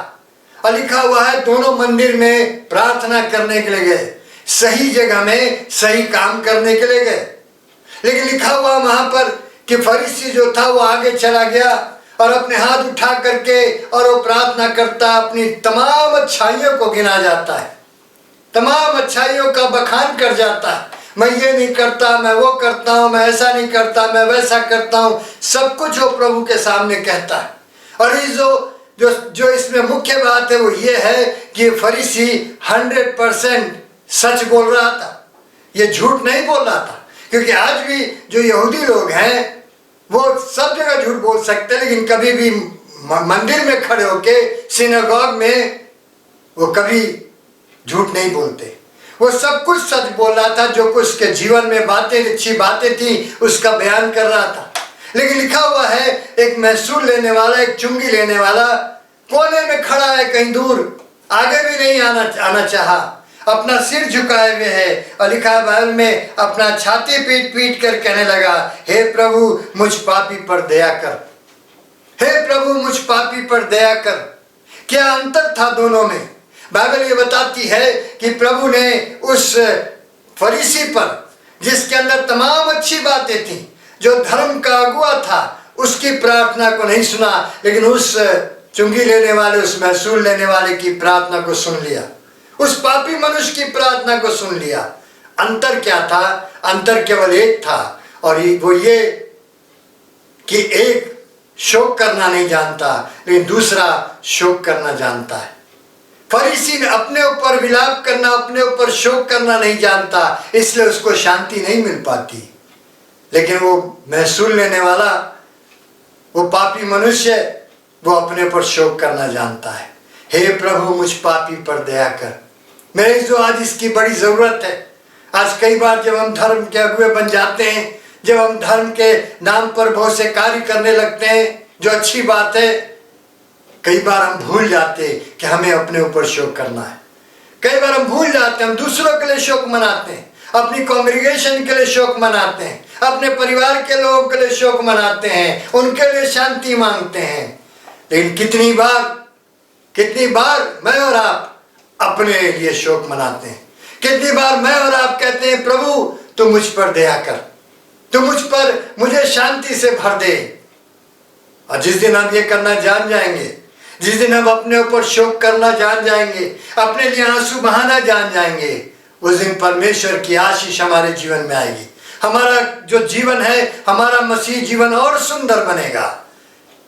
और लिखा हुआ है दोनों मंदिर में प्रार्थना करने के लिए गए, सही जगह में सही काम करने के लिए गए। लेकिन लिखा हुआ वहां पर कि फरीसी जो था वो आगे चला गया और अपने हाथ उठा करके और वो प्रार्थना करता, अपनी तमाम अच्छाइयों को गिना जाता है, तमाम अच्छाइयों का बखान कर जाता है। मैं ये नहीं करता, मैं वो करता हूँ, मैं ऐसा नहीं करता, मैं वैसा करता हूँ, सब कुछ वो प्रभु के सामने कहता है। और ये जो इसमें मुख्य बात है वो ये है कि फरीसी 100% सच बोल रहा था, ये झूठ नहीं बोल रहा था। क्योंकि आज भी जो यहूदी लोग हैं वो सब जगह झूठ बोल सकते हैं, लेकिन कभी भी मंदिर में खड़े होके सिनेगॉग में वो कभी झूठ नहीं बोलते। वो सब कुछ सच बोल रहा था, जो कुछ उसके जीवन में बातें, अच्छी बातें थी, उसका बयान कर रहा था। लेकिन लिखा हुआ है, एक महसूल लेने वाला, एक चुंगी लेने वाला कोने में खड़ा है, कहीं दूर, आगे भी नहीं आना चाहा, अपना सिर झुकाए हुए है। और लिखा है बाइबल में, अपना छाती पीट पीट कर कहने लगा, हे प्रभु मुझ पापी पर दया कर, हे प्रभु मुझ पापी पर दया कर। क्या अंतर था दोनों में? बाइबल ये बताती है कि प्रभु ने उस फरीसी पर, जिसके अंदर तमाम अच्छी बातें थी, जो धर्म का अगुआ था, उसकी प्रार्थना को नहीं सुना, लेकिन उस चुंगी लेने वाले, उस महसूल लेने वाले की प्रार्थना को सुन लिया, उस पापी मनुष्य की प्रार्थना को सुन लिया। अंतर क्या था? अंतर केवल एक था, और वो ये कि एक शोक करना नहीं जानता, लेकिन दूसरा शोक करना जानता है। फरीसी ने अपने ऊपर विलाप करना, अपने ऊपर शोक करना नहीं जानता, इसलिए उसको शांति नहीं मिल पाती। लेकिन वो महसूल लेने वाला, वो पापी मनुष्य, वो अपने ऊपर शोक करना जानता है। हे प्रभु मुझ पापी पर दया कर। मेरे जो आज इसकी बड़ी जरूरत है। आज कई बार जब हम धर्म के अगुए बन जाते हैं, जब हम धर्म के नाम पर बहुत से कार्य करने लगते हैं, जो अच्छी बात है, कई बार हम भूल जाते कि हमें अपने ऊपर शोक करना है। कई बार हम भूल जाते, हम दूसरों के लिए शोक मनाते हैं, अपनी कांग्रीगेशन के लिए शोक मनाते हैं, अपने परिवार के लोगों के लिए शोक मनाते हैं, उनके लिए शांति मांगते हैं। लेकिन कितनी बार मैं और आप अपने लिए शोक मनाते हैं। कितनी बार मैं और आप कहते हैं, प्रभु तू मुझ पर दया कर, तू मुझे शांति से भर दे। और जिस दिन हम ये करना जान जाएंगे, जिस दिन हम अपने ऊपर शोक करना जान जाएंगे, अपने लिए आंसू बहाना जान जाएंगे, उस दिन परमेश्वर की आशीष हमारे जीवन में आएगी। हमारा जो जीवन है, हमारा मसीह जीवन और सुंदर बनेगा।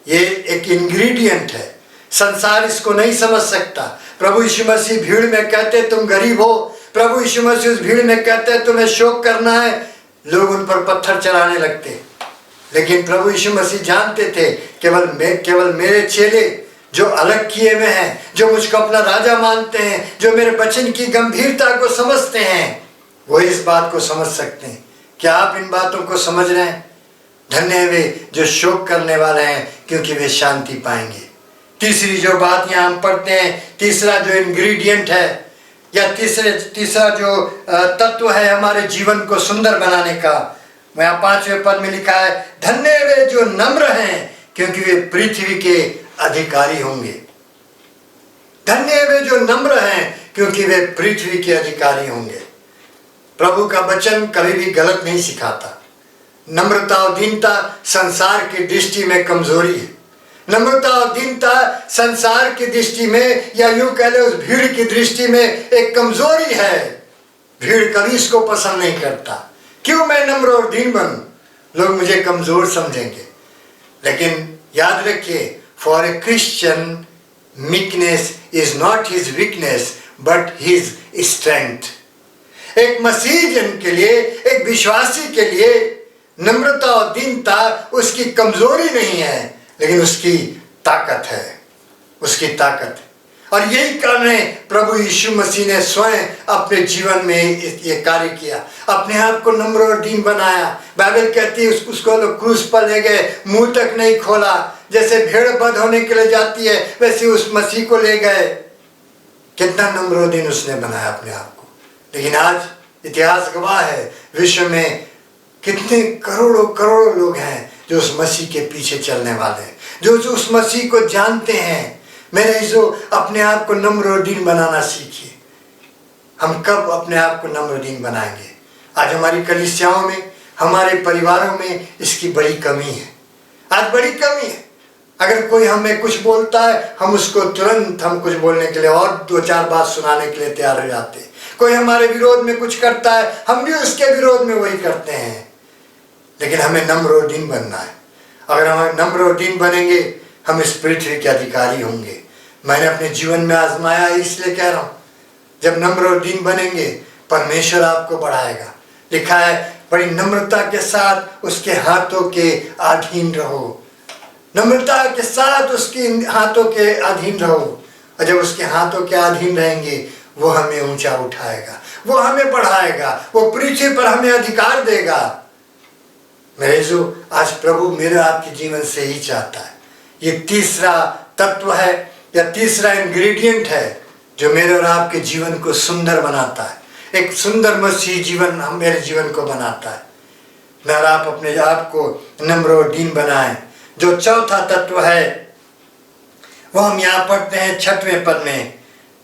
ये एक इंग्रेडिएंट है, संसार इसको नहीं समझ सकता। प्रभु यीशु मसीह भीड़ में कहते तुम गरीब हो, प्रभु यीशु मसीह उस भीड़ में कहते तुम्हें शोक करना है, लोग उन पर पत्थर चलाने लगते। लेकिन प्रभु यीशु मसीह जानते थे, केवल मेरे चेले जो अलग किए हुए हैं, जो मुझको अपना राजा मानते हैं, जो मेरे वचन की गंभीरता को समझते हैं, वो इस बात को समझ सकते हैं। क्या आप इन बातों को समझ रहे हैं? धन्य है वे जो शोक करने वाले हैं, क्योंकि वे शांति पाएंगे। तीसरी जो बात यहाँ हम पढ़ते हैं, तीसरा जो इंग्रेडिएंट है, या तीसरा जो तत्व है हमारे जीवन को सुंदर बनाने का, वहाँ 5वें पद में लिखा है, धन्य वे जो नम्र हैं, क्योंकि वे पृथ्वी के अधिकारी होंगे। धन्य वे जो नम्र हैं, क्योंकि वे पृथ्वी के अधिकारी होंगे। प्रभु का वचन कभी भी गलत नहीं सिखाता। नम्रता और दीनता संसार की दृष्टि में कमजोरी है। नम्रता और दीनता संसार की दृष्टि में, या यूं कह ले उस भीड़ की दृष्टि में, एक कमजोरी है। भीड़ कभी इसको पसंद नहीं करता। क्यों मैं नम्र और दीन बनूं? लोग मुझे कमजोर समझेंगे। लेकिन याद रखिए, for a Christian meekness is not his weakness but his strength. एक मसीह जन के लिए, एक विश्वासी के लिए नम्रता और दीनता उसकी कमजोरी नहीं है, लेकिन उसकी ताकत है, उसकी ताकत है। और यही कारण है प्रभु यीशु मसीह ने स्वयं अपने जीवन में ये कार्य किया, अपने आप को नम्र और दीन बनाया। बाइबल कहती है उसको लोग क्रूस पर ले गए, मुंह तक नहीं खोला। जैसे भेड़ बंद होने के लिए जाती है, वैसे उस मसीह को ले गए। कितना नम्र और दीन उसने बनाया अपने आप को। लेकिन आज इतिहास गवाह है, विश्व में कितने करोड़ों लोग हैं जो उस मसीह के पीछे चलने वाले हैं, जो उस मसीह को जानते हैं। मेरे जो अपने आप को नम्र और दीन बनाना सीखिए। हम कब अपने आप को नम्र और दीन बनाएंगे? आज हमारी कलीसियाओं में, हमारे परिवारों में इसकी बड़ी कमी है। आज बड़ी कमी है। अगर कोई हमें कुछ बोलता है, हम उसको तुरंत हम कुछ बोलने के लिए और 2-4 बात सुनाने के लिए तैयार हो जाते हैं। कोई हमारे विरोध में कुछ करता है, हम भी उसके विरोध में वही करते हैं। लेकिन हमें नम्र और दीन बनना है। अगर हम नम्र और दीन बनेंगे, हम इस पृथ्वी के अधिकारी होंगे। मैंने अपने जीवन में आजमाया, इसलिए कह रहा हूँ, जब नम्र और दीन बनेंगे, परमेश्वर आपको बढ़ाएगा। लिखा है, बड़ी नम्रता के साथ उसके हाथों के अधीन रहो। नम्रता के साथ उसके हाथों के अधीन रहो। और जब उसके हाथों के अधीन रहेंगे, वो हमें ऊंचा उठाएगा, वो हमें बढ़ाएगा, वो पृथ्वी पर हमें अधिकार देगा। मेरे जो आज प्रभु मेरे आपके जीवन से ही चाहता है। ये तीसरा तत्व है या तीसरा इंग्रेडिएंट है जो मेरे और आपके जीवन को सुंदर बनाता है। एक सुंदर मसीह जीवन हम मेरे जीवन को बनाता है। मैं और आप अपने आप को नम्र और दीन बनाएं। जो चौथा तत्व है वो हम यहाँ पढ़ते हैं 6वें पद में,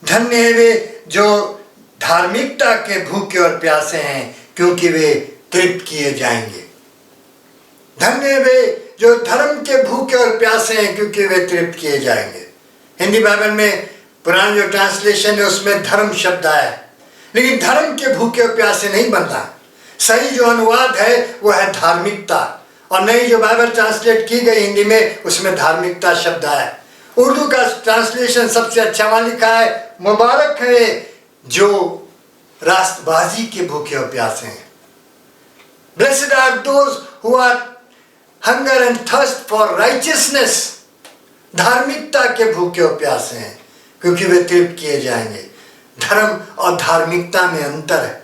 धन्य है वे जो धार्मिकता के भूखे और प्यासे हैं क्योंकि वे तृप्त किए जाएंगे। धन्य है वे जो धर्म के भूखे और प्यासे हैं क्योंकि वे तृप्त किए जाएंगे। हिंदी बाइबल में पुराना जो ट्रांसलेशन है उसमें धर्म शब्द आया है, लेकिन धर्म के भूखे और प्यासे नहीं बनता। सही जो अनुवाद है वो है धार्मिकता, और नई जो बाइबल ट्रांसलेट की गई हिंदी में उसमें धार्मिकता शब्द आया। उर्दू का ट्रांसलेशन सबसे अच्छा वहां लिखा है, मुबारक है जो रास्तबाजी के भूखे और प्यासे हैं। Blessed are those who are hunger and thirst for righteousness, धार्मिकता के भूखे और प्यासे हैं क्योंकि वे तृप्त किए जाएंगे। धर्म और धार्मिकता में अंतर है।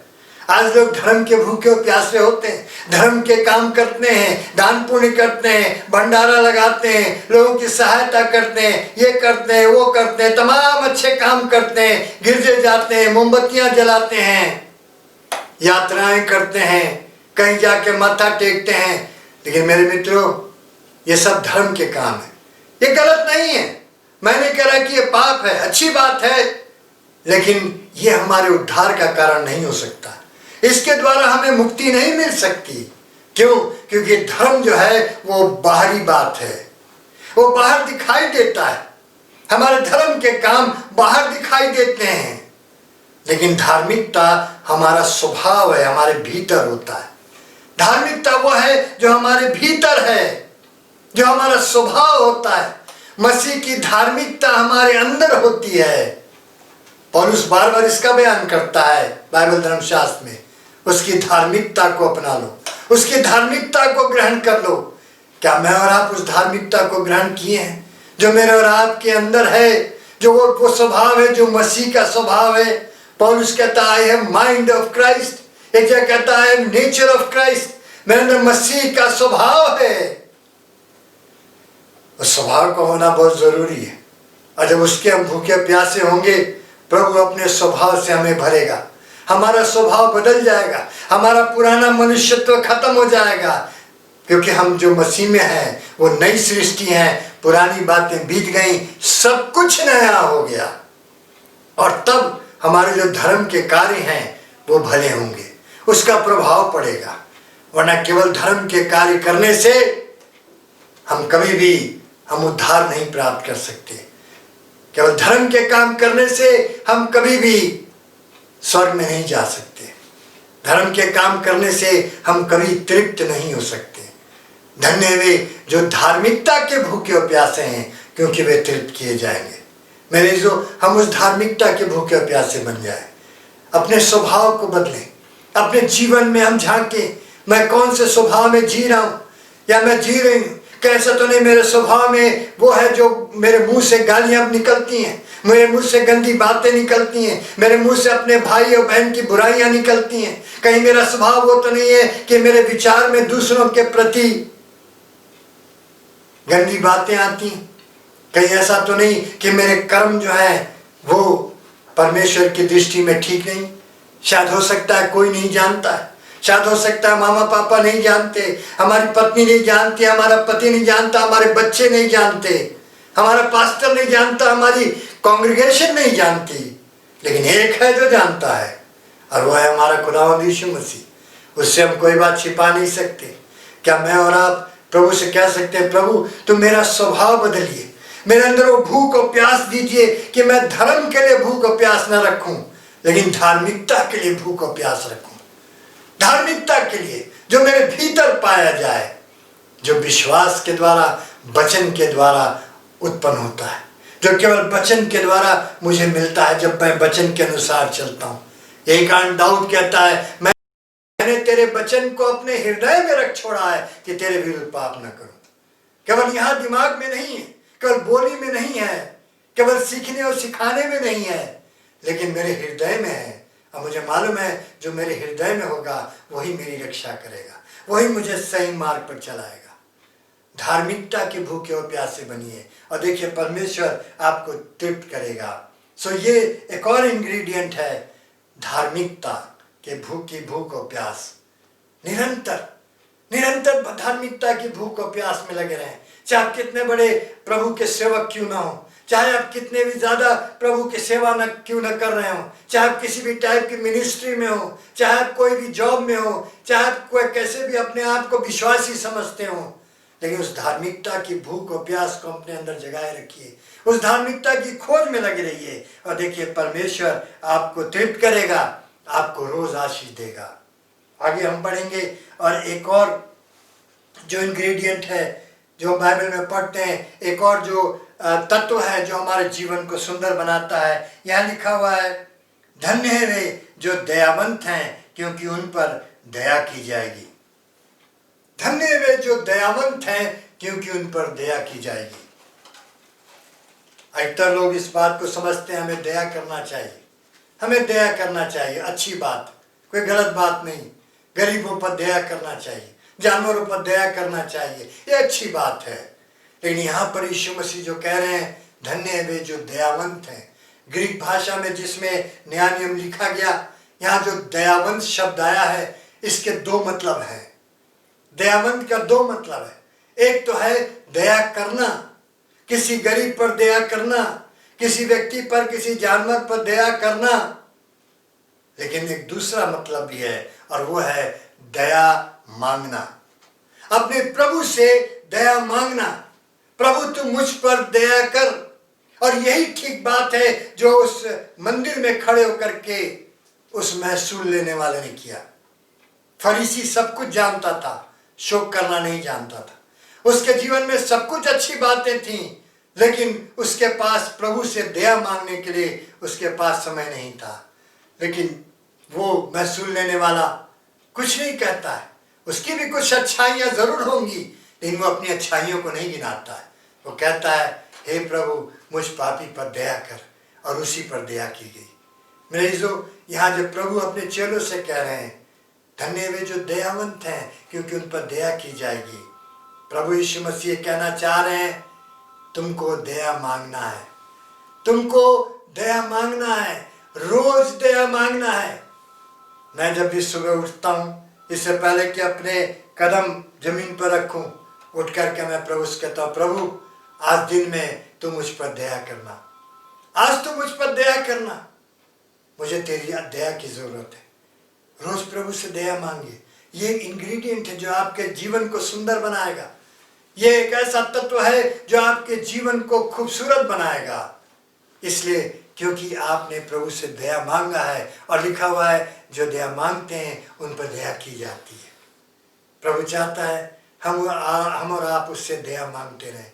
आज लोग धर्म के भूखे और प्यासे होते हैं, धर्म के काम करते हैं, दान पुण्य करते हैं, भंडारा लगाते हैं, लोगों की सहायता करते हैं, ये करते हैं, वो करते हैं, तमाम अच्छे काम करते हैं, गिरजे जाते हैं, मोमबत्तियां जलाते हैं, यात्राएं करते हैं, कहीं जाके माथा टेकते हैं। लेकिन मेरे मित्रों, ये सब धर्म के काम है। ये गलत नहीं है, मैं नहीं कह रहा कि ये पाप है, अच्छी बात है, लेकिन ये हमारे उद्धार का कारण नहीं हो सकता। इसके द्वारा हमें मुक्ति नहीं मिल सकती। क्यों? क्योंकि धर्म जो है वो बाहरी बात है, वो बाहर दिखाई देता है। हमारे धर्म के काम बाहर दिखाई देते हैं, लेकिन धार्मिकता हमारा स्वभाव है, हमारे भीतर होता है। धार्मिकता वो है जो हमारे भीतर है, जो हमारा स्वभाव होता है। मसीह की धार्मिकता हमारे अंदर होती है। पौलुस बार बार इसका बयान करता है बाइबल धर्मशास्त्र में, उसकी धार्मिकता को अपना लो, उसकी धार्मिकता को ग्रहण कर लो। क्या मैं और आप उस धार्मिकता को ग्रहण किए हैं जो मेरे और आपके अंदर है, जो वो स्वभाव है जो मसीह का स्वभाव है? पौलुस कहता है I have mind of Christ, एक जगह कहता है नेचर ऑफ क्राइस्ट। मेरे अंदर मसीह का स्वभाव है। उस स्वभाव का होना बहुत जरूरी है, और जब उसके हम भूखे प्यासे होंगे, प्रभु अपने स्वभाव से हमें भरेगा, हमारा स्वभाव बदल जाएगा, हमारा पुराना मनुष्यत्व खत्म हो जाएगा, क्योंकि हम जो मसीह में हैं वो नई सृष्टि हैं। पुरानी बातें बीत गई, सब कुछ नया हो गया। और तब हमारे जो धर्म के कार्य हैं वो भले होंगे, उसका प्रभाव पड़ेगा। वरना केवल धर्म के कार्य करने से हम कभी भी हम उद्धार नहीं प्राप्त कर सकते। केवल धर्म के काम करने से हम कभी भी स्वर्ग में नहीं जा सकते। धर्म के काम करने से हम कभी तृप्त नहीं हो सकते। धन्य वे जो धार्मिकता के भूखे और प्यासे हैं क्योंकि वे तृप्त किए जाएंगे। मेरे जो हम उस धार्मिकता के भूखे और प्यासे बन जाए, अपने स्वभाव को बदलें, अपने जीवन में हम झांके, मैं कौन से स्वभाव में जी रहा हूँ या मैं जी रही हूँ। कैसा तो नहीं मेरे स्वभाव में वो है जो मेरे मुंह से गालियां निकलती हैं, मेरे मुंह से गंदी बातें निकलती हैं, मेरे मुंह से अपने भाई और बहन की बुराइयां निकलती हैं। कहीं मेरा स्वभाव वो तो नहीं है कि मेरे विचार में दूसरों के प्रति गंदी बातें आती हैं। कहीं ऐसा तो नहीं कि मेरे कर्म जो है वो परमेश्वर की दृष्टि में ठीक नहीं। शायद हो सकता है कोई नहीं जानता है, शायद हो सकता है मामा पापा नहीं जानते, हमारी पत्नी नहीं जानती, हमारा पति नहीं जानता, हमारे बच्चे नहीं जानते, हमारा पास्टर नहीं जानता, हमारी कांग्रेगेशन नहीं जानती, लेकिन एक है जो जानता है, और वह है हमारा खुदावंद यीशु मसीह। उससे हम कोई बात छिपा नहीं सकते। क्या मैं और आप प्रभु से कह सकते हैं, प्रभु तुम मेरा स्वभाव बदलिए, मेरे अंदर वो भूख और प्यास दीजिए कि मैं धर्म के लिए भूख और प्यास न रखूं, लेकिन धार्मिकता के लिए भूख और प्यास रखूं। धार्मिकता के लिए जो मेरे भीतर पाया जाए, जो विश्वास के द्वारा, वचन के द्वारा उत्पन्न होता है, जो केवल वचन के द्वारा मुझे मिलता है जब मैं वचन के अनुसार चलता हूँ। यही कारण दाऊद कहता है, मैंने तेरे वचन को अपने हृदय में रख छोड़ा है कि तेरे विरुद्ध पाप न करूं। केवल यहाँ दिमाग में नहीं है, केवल बोली में नहीं है, केवल सीखने और सिखाने में नहीं है, लेकिन मेरे हृदय में है, और मुझे मालूम है जो मेरे हृदय में होगा वही मेरी रक्षा करेगा, वही मुझे सही मार्ग पर चलाएगा। धार्मिकता के भूखे और प्यासे बनिए और देखिए परमेश्वर आपको तृप्त करेगा। सो ये एक और इंग्रेडिएंट है धार्मिकता के भूख और प्यास। निरंतर निरंतर धार्मिकता की भूख और प्यास में लगे रहें, चाहे आप कितने बड़े प्रभु के सेवक क्यों ना हो, चाहे आप कितने भी ज्यादा प्रभु की सेवा न क्यों न कर रहे हो, चाहे आप किसी भी टाइप की मिनिस्ट्री में हो, चाहे आप कोई भी जॉब में हो, चाहे आप कोई कैसे भी अपने आप को विश्वासी समझते हो, लेकिन उस धार्मिकता की भूख और प्यास को अपने अंदर जगाए रखिए, उस धार्मिकता की खोज में लगे रहिए और देखिए परमेश्वर आपको तृप्त करेगा, आपको रोज आशीष देगा। आगे हम पढ़ेंगे और एक और जो इंग्रेडिएंट है जो बाइबल में पढ़ते हैं, एक और जो तत्व है जो हमारे जीवन को सुंदर बनाता है, यहाँ लिखा हुआ है, धन्य है वे जो दयावंत हैं क्योंकि उन पर दया की जाएगी। धन्य है वे जो दयावंत हैं क्योंकि उन पर दया की जाएगी। अधिकतर लोग इस बात को समझते हैं हमें दया करना चाहिए, हमें दया करना चाहिए, अच्छी बात, कोई गलत बात नहीं। गरीबों पर दया करना चाहिए, जानवरों पर दया करना चाहिए, ये अच्छी बात है। लेकिन यहाँ पर यीशु मसीह जो कह रहे हैं धन्य है वे जो दयावंत हैं, ग्रीक भाषा में जिसमें नया नियम लिखा गया, यहाँ जो दयावंत शब्द आया है इसके दो मतलब हैं। दयावंत का दो मतलब है, एक तो है दया करना, किसी गरीब पर दया करना, किसी व्यक्ति पर, किसी जानवर पर दया करना, लेकिन एक दूसरा मतलब भी है और वो है दया मांगना, अपने प्रभु से दया मांगना। प्रभु तू मुझ पर दया कर। और यही ठीक बात है जो उस मंदिर में खड़े होकर के उस महसूल लेने वाले ने किया। फरीसी सब कुछ जानता था, शोक करना नहीं जानता था। उसके जीवन में सब कुछ अच्छी बातें थीं, लेकिन उसके पास प्रभु से दया मांगने के लिए उसके पास समय नहीं था। लेकिन वो महसूल लेने वाला कुछ नहीं कहता है, उसकी भी कुछ अच्छाइयाँ जरूर होंगी, लेकिन वो अपनी अच्छाइयों को नहीं गिनाता है। वो कहता है हे प्रभु मुझ पापी पर दया कर, और उसी पर दया की गई। मेरे जो यहाँ जो प्रभु अपने चेलों से कह रहे हैं धन्य वे जो दयावंत हैं क्योंकि उन पर दया की जाएगी। प्रभु यीशु मसीह कहना चाह रहे हैं तुमको दया मांगना है, तुमको दया मांगना है, रोज दया मांगना है। मैं जब भी सुबह उठता हूँ, इससे पहले कि अपने कदम जमीन पर रखूं, उठ करके मैं प्रभु से कहता हूँ प्रभु आज दिन में तू मुझ पर दया करना, आज तू मुझ पर दया करना, मुझे तेरी दया की जरूरत है। रोज प्रभु से दया मांगिए। ये इंग्रेडिएंट है जो आपके जीवन को सुंदर बनाएगा। ये एक ऐसा तत्व है जो आपके जीवन को खूबसूरत बनाएगा, इसलिए क्योंकि आपने प्रभु से दया मांगा है। और लिखा हुआ है जो दया मांगते हैं उन पर दया की जाती है। प्रभु चाहता है हम और आप उससे दया मांगते रहें।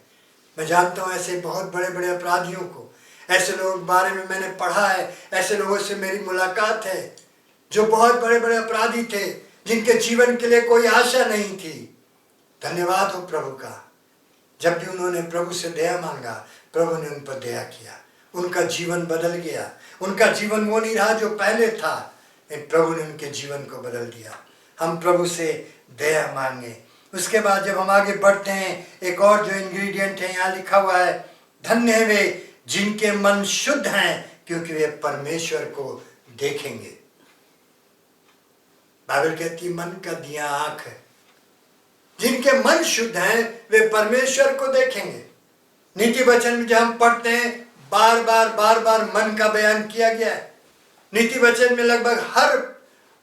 मैं जानता हूँ ऐसे बहुत बड़े बड़े अपराधियों को, ऐसे लोगों के बारे में मैंने पढ़ा है, ऐसे लोगों से मेरी मुलाकात है जो बहुत बड़े बड़े अपराधी थे, जिनके जीवन के लिए कोई आशा नहीं थी। धन्यवाद हो प्रभु का, जब भी उन्होंने प्रभु से दया मांगा प्रभु ने उन पर दया किया, उनका जीवन बदल गया। उनका जीवन वो नहीं रहा जो पहले था, लेकिन प्रभु ने उनके जीवन को बदल दिया। हम प्रभु से दया मांगे। उसके बाद जब हम आगे बढ़ते हैं, एक और जो इंग्रेडिएंट है यहाँ लिखा हुआ है धन्य है वे जिनके मन शुद्ध हैं क्योंकि वे परमेश्वर को देखेंगे। बाइबल कहती है मन का दिया आंख है, जिनके मन शुद्ध हैं वे परमेश्वर को देखेंगे। नीति वचन में जब हम पढ़ते हैं बार बार मन का बयान किया गया है। नीति वचन में लगभग हर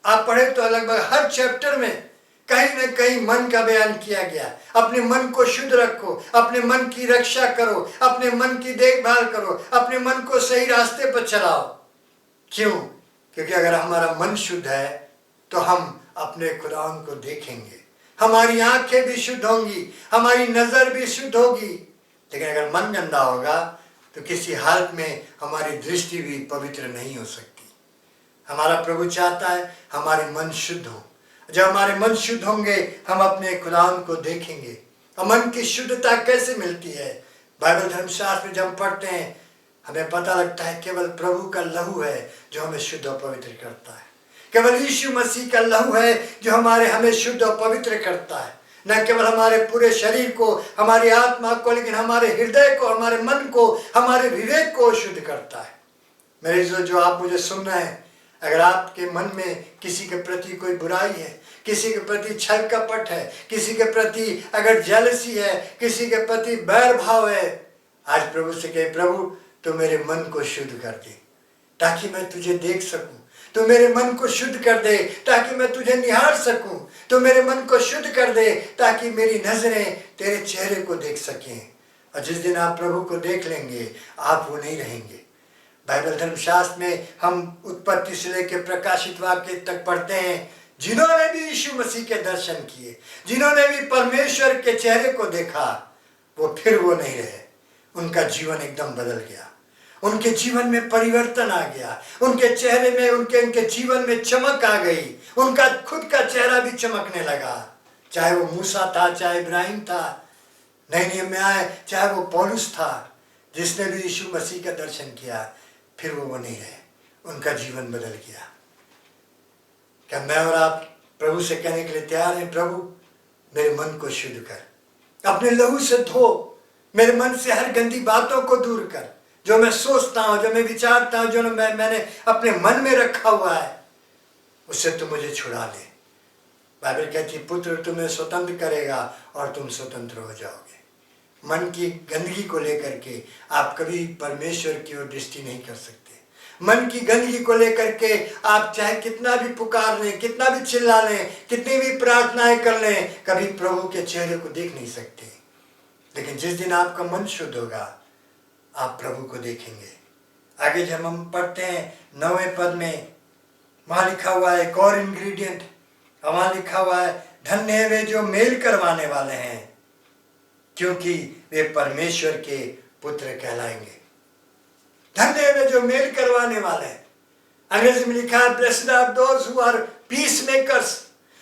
आप पढ़े तो लगभग हर चैप्टर में कहीं न कहीं मन का बयान किया गया। अपने मन को शुद्ध रखो, अपने मन की रक्षा करो, अपने मन की देखभाल करो, अपने मन को सही रास्ते पर चलाओ। क्यों? क्योंकि अगर हमारा मन शुद्ध है तो हम अपने खुदावन को देखेंगे, हमारी आंखें भी शुद्ध होंगी, हमारी नजर भी शुद्ध होगी। लेकिन अगर मन गंदा होगा तो किसी हालत में हमारी दृष्टि भी पवित्र नहीं हो सकती। हमारा प्रभु चाहता है हमारे मन शुद्ध हो। जब हमारे मन शुद्ध होंगे हम अपने खुदावन को देखेंगे। और मन की शुद्धता कैसे मिलती है? बाइबल धर्मशास्त्र में जब हम पढ़ते हैं हमें पता लगता है केवल प्रभु का लहू है जो हमें शुद्ध और पवित्र करता है। केवल यीशु मसीह का लहू है जो हमें शुद्ध और पवित्र करता है। न केवल हमारे पूरे शरीर को, हमारी आत्मा को, लेकिन हमारे हृदय को, हमारे मन को, हमारे विवेक को शुद्ध करता है। मेरे जो आप मुझे सुन रहे हैं, अगर आपके मन में किसी के प्रति कोई बुराई है, किसी के प्रति छल कपट है, किसी के प्रति अगर जेलसी है, किसी के प्रति बैर भाव है, आज प्रभु से कहे, प्रभु तो मेरे मन को शुद्ध कर दे ताकि मैं तुझे देख सकूं। तो मेरे मन को शुद्ध कर दे ताकि मैं तुझे निहार सकूं। तो मेरे मन को शुद्ध कर दे ताकि मेरी नजरें तेरे चेहरे को देख सकें। और जिस दिन आप प्रभु को देख लेंगे, आप वो नहीं रहेंगे। बाइबल धर्मशास्त्र में हम उत्पत्ति से लेकर प्रकाशित वाक्य तक पढ़ते हैं, जिन्होंने भी यीशु मसीह के दर्शन किए, जिन्होंने भी परमेश्वर के चेहरे को देखा, वो फिर वो नहीं रहे। उनका जीवन एकदम बदल गया, उनके जीवन में परिवर्तन आ गया, उनके चेहरे में, उनके जीवन में चमक आ गई, उनका खुद का चेहरा भी चमकने लगा। चाहे वो मूसा था, चाहे इब्राहिम था, नए नियम में आए, चाहे वो पौलुस था, जिसने भी यीशु मसीह का दर्शन किया, फिर वो नहीं रहे, उनका जीवन बदल गया। क्या मैं और आप प्रभु से कहने के लिए तैयार हैं, प्रभु मेरे मन को शुद्ध कर, अपने लहू से धो, मेरे मन से हर गंदी बातों को दूर कर, जो मैं सोचता हूँ, जो मैं विचारता हूँ, जो मैंने अपने मन में रखा हुआ है, उससे तुम मुझे छुड़ा ले। बाइबल कहती है, पुत्र तुम्हें स्वतंत्र करेगा और तुम स्वतंत्र हो जाओगे। मन की गंदगी को लेकर के आप कभी परमेश्वर की ओर दृष्टि नहीं कर सकते। मन की गंदगी को लेकर के आप चाहे कितना भी पुकार लें, कितना भी चिल्ला लें, कितनी भी प्रार्थनाएं कर लें, कभी प्रभु के चेहरे को देख नहीं सकते। लेकिन जिस दिन आपका मन शुद्ध होगा, आप प्रभु को देखेंगे। आगे जब हम पढ़ते हैं 9वें पद में, वहां लिखा हुआ है एक और इंग्रेडिएंट, वहां लिखा हुआ है, धन्य है वे जो मेल करवाने वाले हैं, क्योंकि वे परमेश्वर के पुत्र कहलाएंगे। धन्य है वे जो मेल करवाने वाले हैं। अंग्रेजी में लिखा है, blessed are those who are peace makers,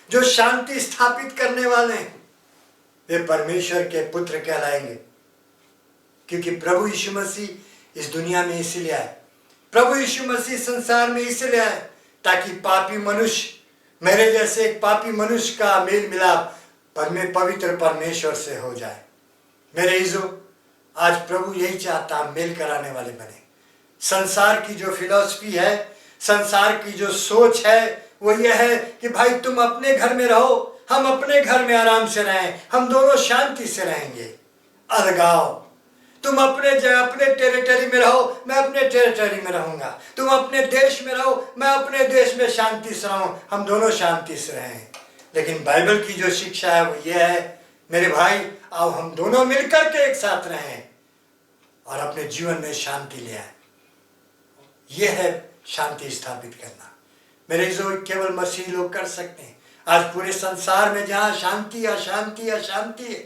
जो शांति स्थापित करने वाले हैं, वे परमेश्वर के पुत्र कहलाएंगे। क्योंकि प्रभु यीशु मसीह इस दुनिया में इसलिए आए, प्रभु यीशु मसीह संसार में इसलिए आए ताकि पापी मनुष्य, मेरे जैसे एक पापी मनुष्य का मेल मिलाप पवित्र परमेश्वर से हो जाए। मेरे इज़ो, आज प्रभु यही चाहता, मेल कराने वाले बने। संसार की जो फिलॉसफी है, संसार की जो सोच है, वो ये है कि भाई तुम अपने घर में रहो, हम अपने घर में आराम से रहें, हम दोनों शांति से रहेंगे। अलगाव, तुम अपने टेरिटरी में रहो, मैं अपने टेरिटरी में रहूंगा, तुम अपने देश में रहो, मैं अपने देश में शांति से रहूं, हम दोनों शांति से रहें। लेकिन बाइबल की जो शिक्षा है वो ये है, मेरे भाई आओ हम दोनों मिलकर के एक साथ रहें और अपने जीवन में शांति ले आए। यह है शांति स्थापित करना। मेरे जो केवल मसीह लोग कर सकते हैं। आज पूरे संसार में जहाँ शांति अशांति अशांति है,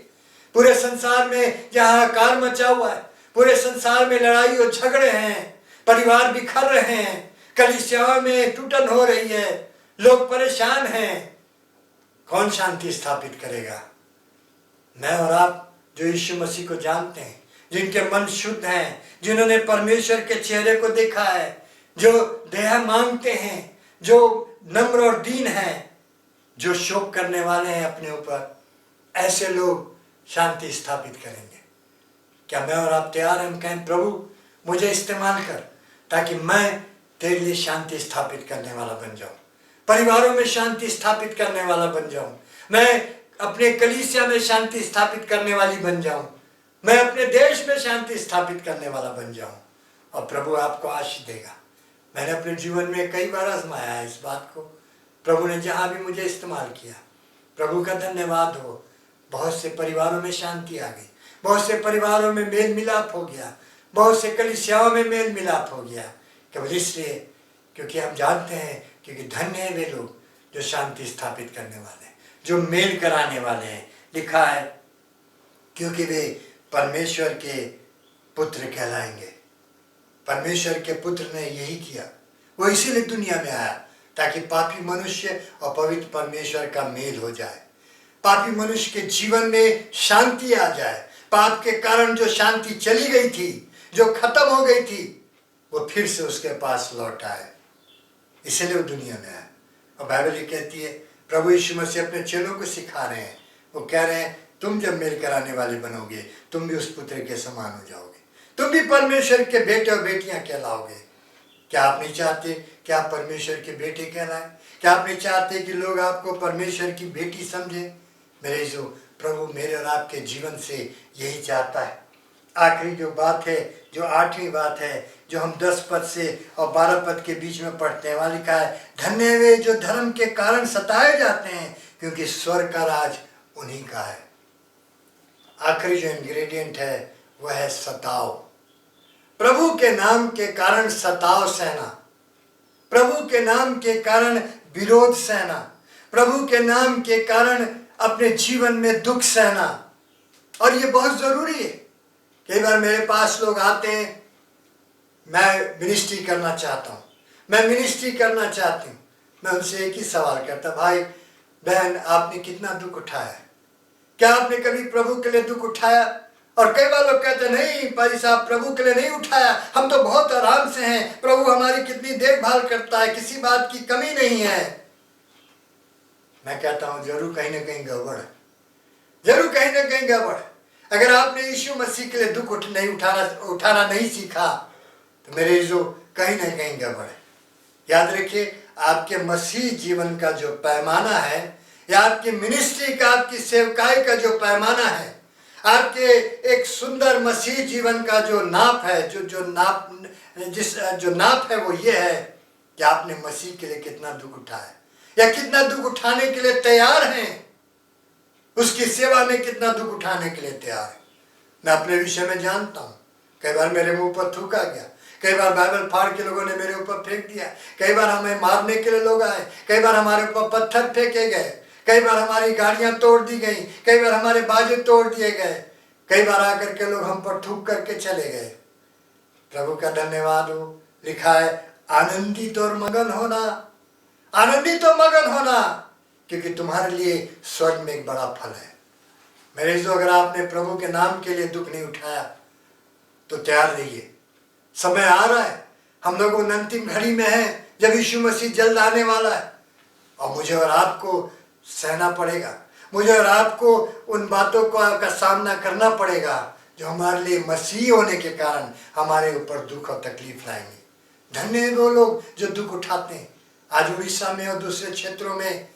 पूरे संसार में जहाँ कार मचा हुआ है, पूरे संसार में लड़ाई और झगड़े हैं, परिवार बिखर रहे हैं, कलीसियाओं में टूटन हो रही है, लोग परेशान हैं, कौन शांति स्थापित करेगा? मैं और आप जो यीशु मसीह को जानते हैं, जिनके मन शुद्ध हैं, जिन्होंने परमेश्वर के चेहरे को देखा है, जो दया मांगते हैं, जो नम्र और दीन हैं, जो शोक करने वाले हैं अपने ऊपर, ऐसे लोग शांति स्थापित करेंगे। क्या मैं और आप तैयार हैं? हम कहें प्रभु मुझे इस्तेमाल कर ताकि मैं तेरे लिए शांति स्थापित करने वाला बन जाऊं, परिवारों में शांति स्थापित करने वाला बन जाऊं, मैं अपने कलीसिया में शांति स्थापित करने वाली बन जाऊं, मैं अपने देश में शांति स्थापित करने वाला बन जाऊं, और प्रभु आपको आशीष देगा। मैंने अपने जीवन में कई बार आजमाया है इस बात को, प्रभु ने जहाँ भी मुझे इस्तेमाल किया, प्रभु का धन्यवाद हो। बहुत से परिवारों में शांति आ गई, बहुत से परिवारों में मेल मिलाप हो गया, बहुत से कलीसियाओं में मेल मिलाप हो गया, केवल इसलिए क्योंकि हम जानते हैं, क्योंकि धन्य है वे लोग जो शांति स्थापित करने वाले हैं, जो मेल कराने वाले हैं। लिखा है क्योंकि वे परमेश्वर के पुत्र कहलाएंगे। परमेश्वर के पुत्र ने यही किया, वो इसीलिए दुनिया में आया ताकि पापी मनुष्य और पवित्र परमेश्वर का मेल हो जाए, पापी मनुष्य के जीवन में शांति आ जाए। पाप के कारण जो शांति चली गई थी, जो खत्म हो गई थी वो फिर से उसके पास लौट आए, इसलिए वो दुनिया में आए। और बाइबल ये कहती है, प्रभु यीशु मसीह अपने चेलों को सिखा रहे हैं, वो कह रहे हैं तुम जब मेल कराने वाले बनोगे तुम भी उस पुत्र के समान हो जाओगे, तुम भी परमेश्वर के बेटे और बेटियां कहलाओगे। क्या आप नहीं चाहते कि आप परमेश्वर के बेटे कहलाएं? क्या आप नहीं चाहते कि लोग आपको परमेश्वर की बेटी समझें? मेरे जो प्रभु मेरे और आपके जीवन से यही चाहता है। आखिरी जो बात है, जो 8वीं बात है, जो हम 10 पद से और 12 पद के बीच में पढ़ते हैं, वहाँ लिखा है, धन्य वे जो धर्म के कारण सताए जाते हैं क्योंकि स्वर्ग का राज उन्हीं का है। आखिरी जो इंग्रेडिएंट है वह है सताओ। प्रभु के नाम के कारण सताओ सहना, प्रभु के नाम के कारण विरोध सहना, प्रभु के नाम के कारण अपने जीवन में दुख सहना। और ये बहुत जरूरी है। कई बार मेरे पास लोग आते हैं, मैं मिनिस्ट्री करना चाहता हूँ, मैं मिनिस्ट्री करना चाहती हूँ। मैं उनसे एक ही सवाल करता, भाई बहन आपने कितना दुख उठाया है? क्या आपने कभी प्रभु के लिए दुख उठाया? और कई बार लोग कहते नहीं भाई साहब प्रभु के लिए नहीं उठाया, हम तो बहुत आराम से हैं, प्रभु हमारी कितनी देखभाल करता है, किसी बात की कमी नहीं है। मैं कहता हूँ जरूर कहीं ना कहीं गड़बड़ है, जरूर कहीं ना कहीं गड़बड़। अगर आपने यीशु मसीह के लिए दुख उठाना नहीं सीखा तो मेरे जो कहीं ना कहीं गड़बड़ है। याद रखिए, आपके मसीह जीवन का जो पैमाना है, या आपकी मिनिस्ट्री का, आपकी सेवकाई का जो पैमाना है, आपके एक सुंदर मसीह जीवन का जो नाप है, जो नाप है वो ये है कि आपने मसीह के लिए कितना दुख उठाया या कितना दुख उठाने के लिए तैयार हैं, उसकी सेवा में कितना दुख उठाने के लिए तैयार है। मैं अपने विषय में जानता हूँ, कई बार मेरे मुंह पर थूका गया, कई बार बाइबल फाड़ के लोगों ने मेरे ऊपर फेंक दिया, कई बार हमें मारने के लिए लोग आए, कई बार हमारे ऊपर पत्थर फेंके गए, कई बार हमारी गाड़ियां तोड़ दी गई, कई बार हमारे बाजे तोड़ दिए गए, कई बार आकर के लोग हम पर थूक करके चले गए। प्रभु का धन्यवाद हो, लिखा है आनंदित और मगन होना, आनंदित और मगन होना, क्योंकि तुम्हारे लिए स्वर्ग में एक बड़ा फल है। मेरे जो अगर आपने प्रभु के नाम के लिए दुख नहीं उठाया तो तैयार रहिए, समय आ रहा है। हम लोग उन अंतिम घड़ी में हैं जब यीशु मसीह जल्द आने वाला है, और मुझे और आपको सहना पड़ेगा, मुझे और आपको उन बातों का सामना करना पड़ेगा जो हमारे लिए मसीह होने के कारण हमारे ऊपर दुख और तकलीफ लाएंगे। धन्य है वो लोग जो दुख उठाते हैं। आज उड़ीसा में और दूसरे क्षेत्रों में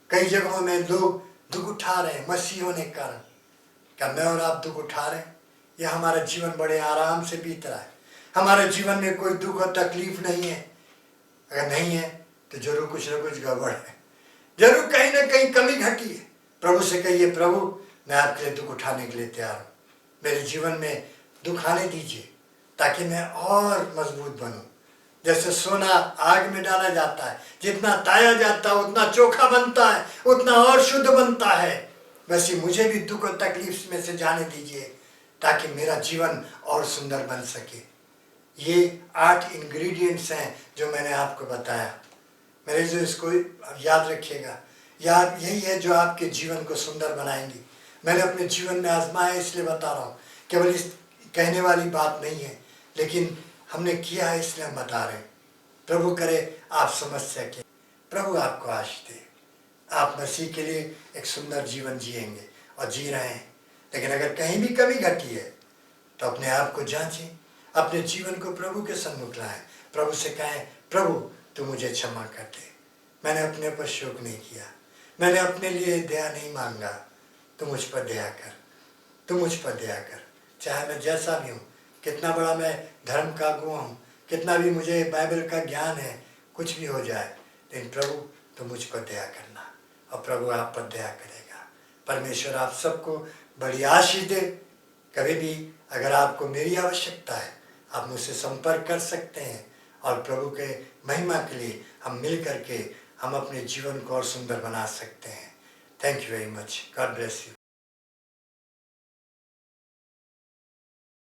कई जगहों में लोग दुख उठा रहे हैं मसीह होने के कारण। क्या मैं और आप दुख उठा रहे हैं, या हमारा जीवन बड़े आराम से बीत रहा है, हमारे जीवन में कोई दुख और तकलीफ नहीं है? अगर नहीं है तो जरूर कुछ ना कुछ गड़बड़ है, जरूर कहीं ना कहीं कमी घटी है। प्रभु से कहिए, प्रभु मैं आपके लिए दुख उठाने के लिए तैयार हूँ, मेरे जीवन में दुख आने दीजिए ताकि मैं और मजबूत बनूं। जैसे सोना आग में डाला जाता है, जितना ताया जाता है उतना चोखा बनता है, उतना और शुद्ध बनता है, वैसे मुझे भी दुख और तकलीफ में से जाने दीजिए ताकि मेरा जीवन और सुंदर बन सके। ये 8 इंग्रेडिएंट्स हैं जो मैंने आपको बताया। मेरे जो इसको याद रखिएगा, याद यही है जो आपके जीवन को सुंदर बनाएंगी। मैंने अपने जीवन में आजमाया इसलिए बता रहा हूँ, केवल इस कहने वाली बात नहीं है, लेकिन हमने किया है इसलिए हम बता रहे हैं। प्रभु करे आप समझ सकें, प्रभु आपको आशीष दे, आप मसीह के लिए एक सुंदर जीवन जिएंगे और जी रहे हैं। लेकिन अगर कहीं भी कमी घटी है तो अपने आप को जांचें, अपने जीवन को प्रभु के सम्मुख लाएं, प्रभु से कहें, प्रभु तू मुझे क्षमा कर दे, मैंने अपने पर शोक नहीं किया, मैंने अपने लिए दया नहीं मांगा, तू मुझ पर दया कर, तू मुझ पर दया कर। चाहे मैं जैसा भी हूँ, कितना बड़ा मैं धर्म का अगुआ हूँ, कितना भी मुझे बाइबल का ज्ञान है, कुछ भी हो जाए, लेकिन प्रभु तो मुझ पर दया करना, और प्रभु आप पर दया करेगा। परमेश्वर आप सबको बड़ी आशीष दे। कभी भी अगर आपको मेरी आवश्यकता है आप मुझसे संपर्क कर सकते हैं, और प्रभु के महिमा के लिए हम मिल करके हम अपने जीवन को और सुंदर बना सकते हैं। Thank you very much. God bless you.